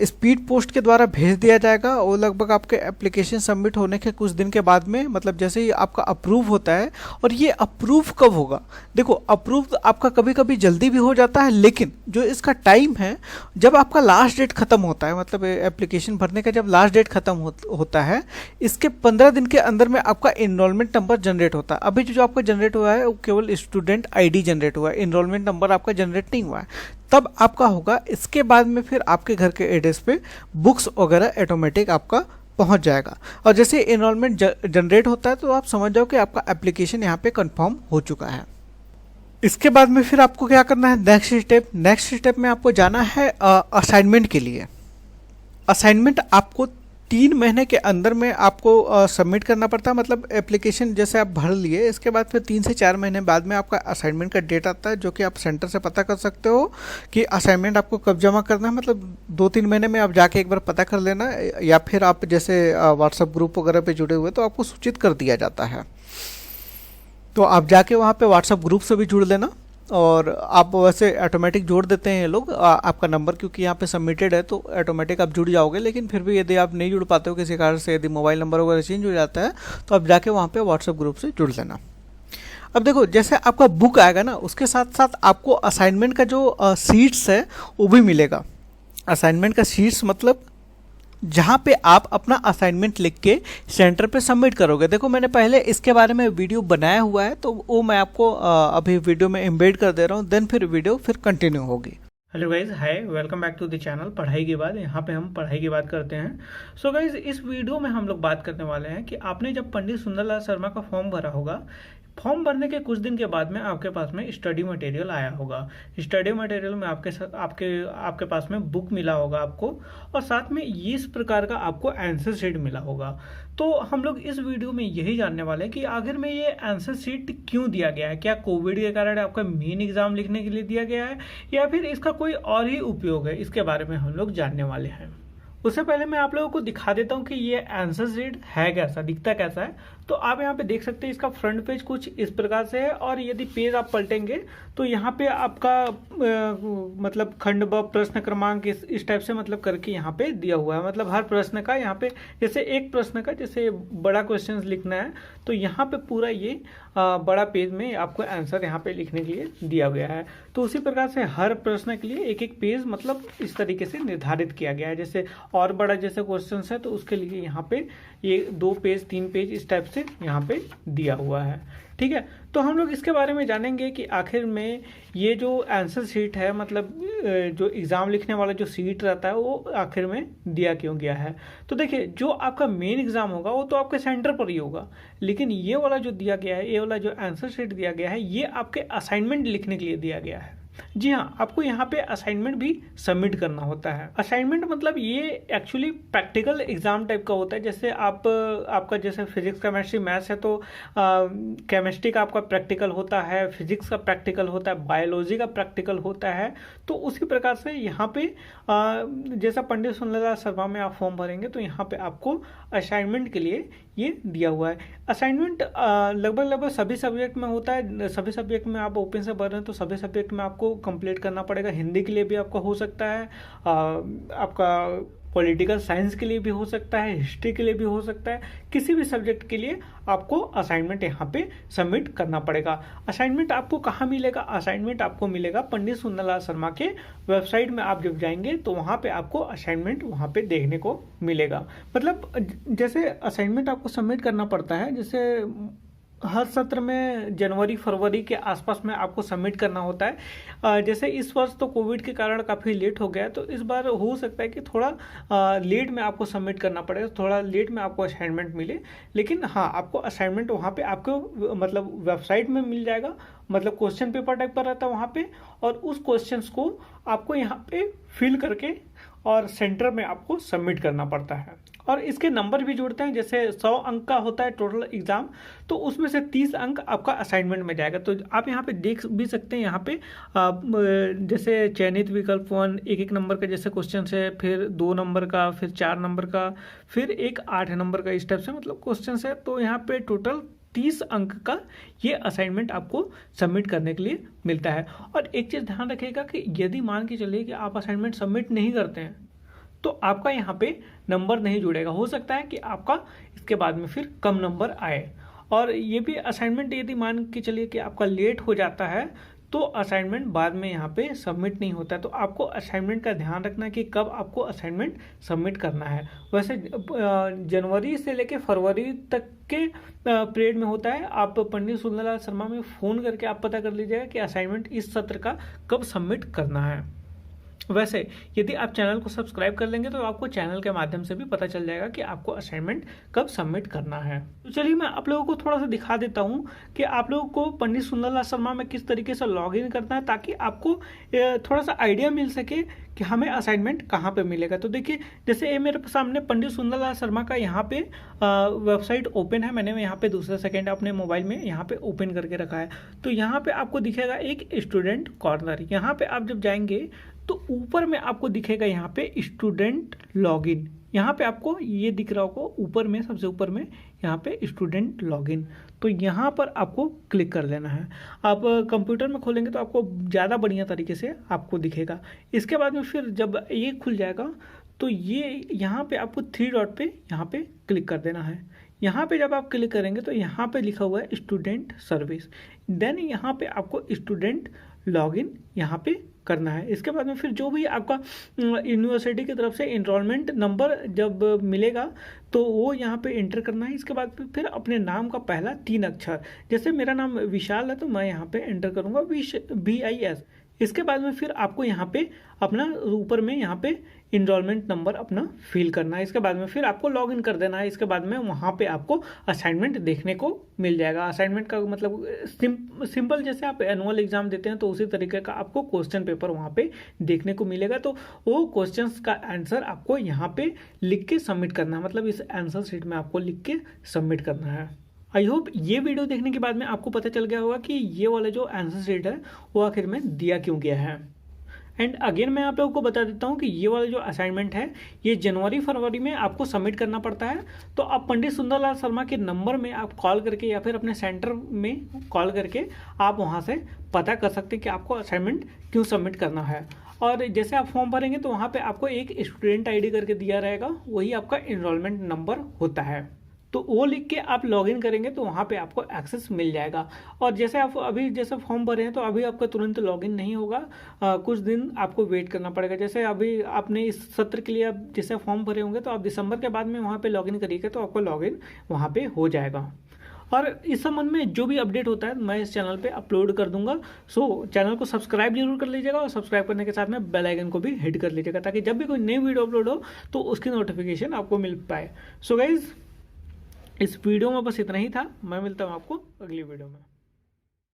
स्पीड पोस्ट के द्वारा भेज दिया जाएगा। वो लगभग आपके एप्लीकेशन सबमिट होने के कुछ दिन के बाद में, मतलब जैसे ही आपका अप्रूव होता है। और ये अप्रूव कब होगा, देखो अप्रूव आपका कभी कभी जल्दी भी हो जाता है, लेकिन जो इसका टाइम है जब आपका लास्ट डेट खत्म होता है, मतलब एप्लीकेशन भरने का जब लास्ट डेट खत्म होता है, इसके 15 दिन के अंदर में आपका एनरोलमेंट नंबर जनरेट होता है। अभी जो आपका जनरेट हुआ है वो केवल स्टूडेंट आईडी जनरेट हुआ है, एनरोलमेंट नंबर आपका जनरेट नहीं हुआ है। तब आपका होगा, इसके बाद में फिर आपके घर के एड्रेस पे बुक्स वगैरह ऑटोमेटिक आपका पहुंच जाएगा। और जैसे एनरोलमेंट जनरेट होता है तो आप समझ जाओ कि आपका एप्लीकेशन यहाँ पे कंफर्म हो चुका है। इसके बाद में फिर आपको क्या करना है, नेक्स्ट स्टेप में आपको जाना है असाइनमेंट के लिए। असाइनमेंट आपको 3 महीने के अंदर में आपको सबमिट करना पड़ता है। मतलब एप्लीकेशन जैसे आप भर लिए, इसके बाद फिर 3 से 4 महीने बाद में आपका असाइनमेंट का डेट आता है, जो कि आप सेंटर से पता कर सकते हो कि असाइनमेंट आपको कब जमा करना है। मतलब 2-3 महीने में आप जाके एक बार पता कर लेना, या फिर आप जैसे व्हाट्सएप ग्रुप वगैरह पे जुड़े हुए तो आपको सूचित कर दिया जाता है। तो आप जाके वहाँ पे व्हाट्सएप ग्रुप से भी जुड़ लेना, और आप वैसे ऑटोमेटिक जोड़ देते हैं ये लोग आपका नंबर, क्योंकि यहाँ पे सबमिटेड है तो ऑटोमेटिक आप जुड़ जाओगे। लेकिन फिर भी यदि आप नहीं जुड़ पाते हो किसी कारण से, यदि मोबाइल नंबर वगैरह चेंज हो जाता है, तो आप जाके वहाँ पे व्हाट्सएप ग्रुप से जुड़ लेना। अब देखो जैसे आपका बुक आएगा ना, उसके साथ साथ आपको असाइनमेंट का जो सीट्स है वो भी मिलेगा। असाइनमेंट का सीट्स मतलब जहाँ पे आप अपना असाइनमेंट लिख के सेंटर पे सबमिट करोगे। देखो मैंने पहले इसके बारे में वीडियो बनाया हुआ है, तो वो मैं आपको अभी वीडियो में एम्बेड कर दे रहा हूँ, देन फिर वीडियो फिर कंटिन्यू होगी। Hello guys, hi, welcome back to the channel पढ़ाई की बात। यहाँ पे हम पढ़ाई की बात करते हैं। सो गाइज, इस वीडियो में हम लोग बात करने वाले हैं कि आपने जब पंडित सुंदरलाल शर्मा का फॉर्म भरा होगा, फॉर्म भरने के कुछ दिन के बाद में आपके पास में स्टडी मटेरियल आया होगा। स्टडी मटेरियल में आपके पास में बुक मिला होगा आपको, और साथ में इस प्रकार का आपको आंसर शीट मिला होगा। तो हम लोग इस वीडियो में यही जानने वाले हैं कि आखिर में ये आंसर शीट क्यों दिया गया है। क्या कोविड के कारण आपका मेन एग्जाम लिखने के लिए दिया गया है, या फिर इसका कोई और ही उपयोग है, इसके बारे में हम लोग जानने वाले हैं। उससे पहले मैं आप लोगों को दिखा देता हूं कि ये आंसर शीट है कैसा, दिखता कैसा है। तो आप यहाँ पे देख सकते हैं इसका फ्रंट पेज कुछ इस प्रकार से है, और यदि पेज आप पलटेंगे तो यहाँ पे आपका मतलब खंड ब प्रश्न क्रमांक इस टाइप से मतलब करके यहाँ पे दिया हुआ है। मतलब हर प्रश्न का यहाँ पे, जैसे एक प्रश्न का जैसे बड़ा क्वेश्चन लिखना है तो यहाँ पे पूरा ये बड़ा पेज में आपको आंसर यहाँ पे लिखने के लिए दिया गया है। तो उसी प्रकार से हर प्रश्न के लिए एक एक पेज मतलब इस तरीके से निर्धारित किया गया है। जैसे और बड़ा जैसे क्वेश्चन है तो उसके लिए यहाँ पे ये 2 पेज 3 पेज इस टाइप से यहाँ पे दिया हुआ है। ठीक है, तो हम लोग इसके बारे में जानेंगे कि आखिर में ये जो आंसर शीट है, मतलब जो एग्ज़ाम लिखने वाला जो सीट रहता है वो आखिर में दिया क्यों गया है। तो देखिए, जो आपका मेन एग्ज़ाम होगा वो तो आपके सेंटर पर ही होगा, लेकिन ये वाला जो दिया गया है, ये वाला जो आंसर शीट दिया गया है, ये आपके असाइनमेंट लिखने के लिए दिया गया है। जी हाँ, आपको यहाँ पे असाइनमेंट भी सबमिट करना होता है। असाइनमेंट मतलब ये एक्चुअली प्रैक्टिकल एग्जाम टाइप का होता है। जैसे आपका जैसे फिजिक्स केमिस्ट्री मैथ्स है तो केमिस्ट्री का आपका प्रैक्टिकल होता है, फिजिक्स का प्रैक्टिकल होता है, बायोलॉजी का प्रैक्टिकल होता है। तो उसी प्रकार से यहाँ पे जैसा पंडित सुंदरलाल शर्मा में आप फॉर्म भरेंगे तो यहाँ पे आपको असाइनमेंट के लिए ये दिया हुआ है। असाइनमेंट लगभग सभी सब्जेक्ट में होता है। सभी सब्जेक्ट में आप ओपन से भर रहे हैं तो सभी सब्जेक्ट में आपको कंप्लीट करना पड़ेगा। हिंदी के लिए भी आपका हो सकता है, आपका पॉलिटिकल साइंस के लिए भी हो सकता है, हिस्ट्री के लिए भी हो सकता है। किसी भी सब्जेक्ट के लिए आपको असाइनमेंट यहाँ पे सबमिट करना पड़ेगा। असाइनमेंट आपको कहाँ मिलेगा? असाइनमेंट आपको मिलेगा पंडित सुंदरलाल शर्मा के वेबसाइट में। आप जब जाएंगे तो वहाँ पे आपको असाइनमेंट वहाँ पे देखने को मिलेगा। मतलब जैसे असाइनमेंट आपको सबमिट करना पड़ता है, जैसे हर सत्र में जनवरी फरवरी के आसपास में आपको सबमिट करना होता है। जैसे इस वर्ष तो कोविड के कारण काफ़ी लेट हो गया है, तो इस बार हो सकता है कि थोड़ा लेट में आपको सबमिट करना पड़े, थोड़ा लेट में आपको असाइनमेंट मिले। लेकिन हाँ, आपको असाइनमेंट वहाँ पे आपको मतलब वेबसाइट में मिल जाएगा। मतलब क्वेश्चन पेपर टाइप पर रहता है वहाँ पे, और उस क्वेश्चंस को आपको यहाँ पे फिल करके और सेंटर में आपको सबमिट करना पड़ता है। और इसके नंबर भी जुड़ते हैं, जैसे 100 अंक का होता है टोटल एग्ज़ाम, तो उसमें से 30 अंक आपका असाइनमेंट में जाएगा। तो आप यहाँ पे देख भी सकते हैं, यहाँ पे जैसे चयनित विकल्प 1 1 नंबर का जैसे क्वेश्चन है, फिर 2 नंबर का, फिर 4 नंबर का, फिर एक 8 नंबर का, इस टाइप से मतलब क्वेश्चन है। तो यहाँ पे टोटल 30 अंक का ये असाइनमेंट आपको सबमिट करने के लिए मिलता है। और एक चीज़ ध्यान रखिएगा कि यदि मान के चलिए कि आप असाइनमेंट सबमिट नहीं करते हैं तो आपका यहाँ पे नंबर नहीं जुड़ेगा। हो सकता है कि आपका इसके बाद में फिर कम नंबर आए। और ये भी असाइनमेंट यदि मान के चलिए कि आपका लेट हो जाता है तो असाइनमेंट बाद में यहाँ पे सबमिट नहीं होता है। तो आपको असाइनमेंट का ध्यान रखना है कि कब आपको असाइनमेंट सबमिट करना है। वैसे जनवरी से लेके फरवरी तक के पीरियड में होता है। आप पंडित सुंदरलाल शर्मा में फ़ोन करके आप पता कर लीजिएगा कि असाइनमेंट इस सत्र का कब सबमिट करना है। वैसे यदि आप चैनल को सब्सक्राइब कर लेंगे तो आपको चैनल के माध्यम से भी पता चल जाएगा कि आपको असाइनमेंट कब सबमिट करना है। तो चलिए मैं आप लोगों को थोड़ा सा दिखा देता हूँ कि आप लोगों को पंडित सुंदरलाल शर्मा में किस तरीके से लॉगिन करना है, ताकि आपको थोड़ा सा आइडिया मिल सके कि हमें असाइनमेंट कहाँ पे मिलेगा। तो देखिए, जैसे ये मेरे सामने पंडित सुंदरलाल शर्मा का यहाँ पे वेबसाइट ओपन है। मैंने यहाँ पे दूसरा सेकंड अपने मोबाइल में यहाँ पे ओपन करके रखा है। तो यहाँ पे आपको दिखेगा एक स्टूडेंट कॉर्नर। यहाँ पे आप जब जाएंगे तो ऊपर में आपको दिखेगा यहाँ पे स्टूडेंट लॉगिन। यहाँ पे आपको ये दिख रहा होगा ऊपर में, सबसे ऊपर में यहाँ पे स्टूडेंट लॉगिन। तो यहाँ पर आपको क्लिक कर लेना है। आप कंप्यूटर में खोलेंगे तो आपको ज़्यादा बढ़िया तरीके से आपको दिखेगा। इसके बाद में फिर जब ये खुल जाएगा तो ये यहाँ पे आपको 3 डॉट पे यहाँ पे क्लिक कर देना है। यहाँ पे जब आप क्लिक करेंगे तो यहाँ पे लिखा हुआ है स्टूडेंट सर्विस। देन यहाँ पे आपको स्टूडेंट लॉगिन यहाँ पे करना है। इसके बाद में फिर जो भी आपका यूनिवर्सिटी की तरफ से इनरोलमेंट नंबर जब मिलेगा तो वो यहाँ पे एंटर करना है। इसके बाद फिर अपने नाम का पहला 3 अक्षर, जैसे मेरा नाम विशाल है तो मैं यहाँ पे एंटर करूँगा VIS। इसके बाद में फिर आपको यहाँ पे अपना ऊपर में यहाँ पे इनरोलमेंट नंबर अपना फिल करना है। इसके बाद में फिर आपको लॉगिन कर देना है। इसके बाद में वहाँ पे आपको असाइनमेंट देखने को मिल जाएगा। असाइनमेंट का मतलब सिंपल, जैसे आप एनुअल एग्जाम देते हैं तो उसी तरीके का आपको क्वेश्चन पेपर वहाँ पे देखने को मिलेगा। तो वो क्वेश्चंस का आंसर आपको यहाँ पे लिख के सबमिट करना है, मतलब इस आंसर शीट में आपको लिख के सबमिट करना है। आई होप ये वीडियो देखने के बाद में आपको पता चल गया होगा कि ये वाला जो आंसर शीट है वो आखिर में दिया क्यों गया है। एंड अगेन मैं आप लोगों को बता देता हूँ कि ये वाला जो असाइनमेंट है ये जनवरी फरवरी में आपको सबमिट करना पड़ता है। तो आप पंडित सुंदरलाल शर्मा के नंबर में आप कॉल करके या फिर अपने सेंटर में कॉल करके आप वहाँ से पता कर सकते हैं कि आपको असाइनमेंट क्यों सबमिट करना है। और जैसे आप फॉर्म भरेंगे तो वहाँ पे आपको एक स्टूडेंट ID करके दिया रहेगा, वही आपका इनरोलमेंट नंबर होता है। तो वो लिख के आप लॉगिन करेंगे तो वहाँ पे आपको एक्सेस मिल जाएगा। और जैसे आप अभी जैसे फॉर्म भरे हैं तो अभी आपका तुरंत लॉगिन नहीं होगा, कुछ दिन आपको वेट करना पड़ेगा। जैसे अभी आपने इस सत्र के लिए आप जैसे फॉर्म भरे होंगे तो आप दिसंबर के बाद में वहाँ पे लॉगिन करिएगा तो आपका लॉगिन वहाँ पे हो जाएगा। और इस संबंध में जो भी अपडेट होता है मैं इस चैनल पे अपलोड कर दूंगा। सो चैनल को सब्सक्राइब जरूर कर लीजिएगा और सब्सक्राइब करने के साथ में बेल आइकन को भी हिट कर लीजिएगा, ताकि जब भी कोई नई वीडियो अपलोड हो तो उसकी नोटिफिकेशन आपको मिल पाए। सो गाइज, इस वीडियो में बस इतना ही था। मैं मिलता हूँ आपको अगली वीडियो में।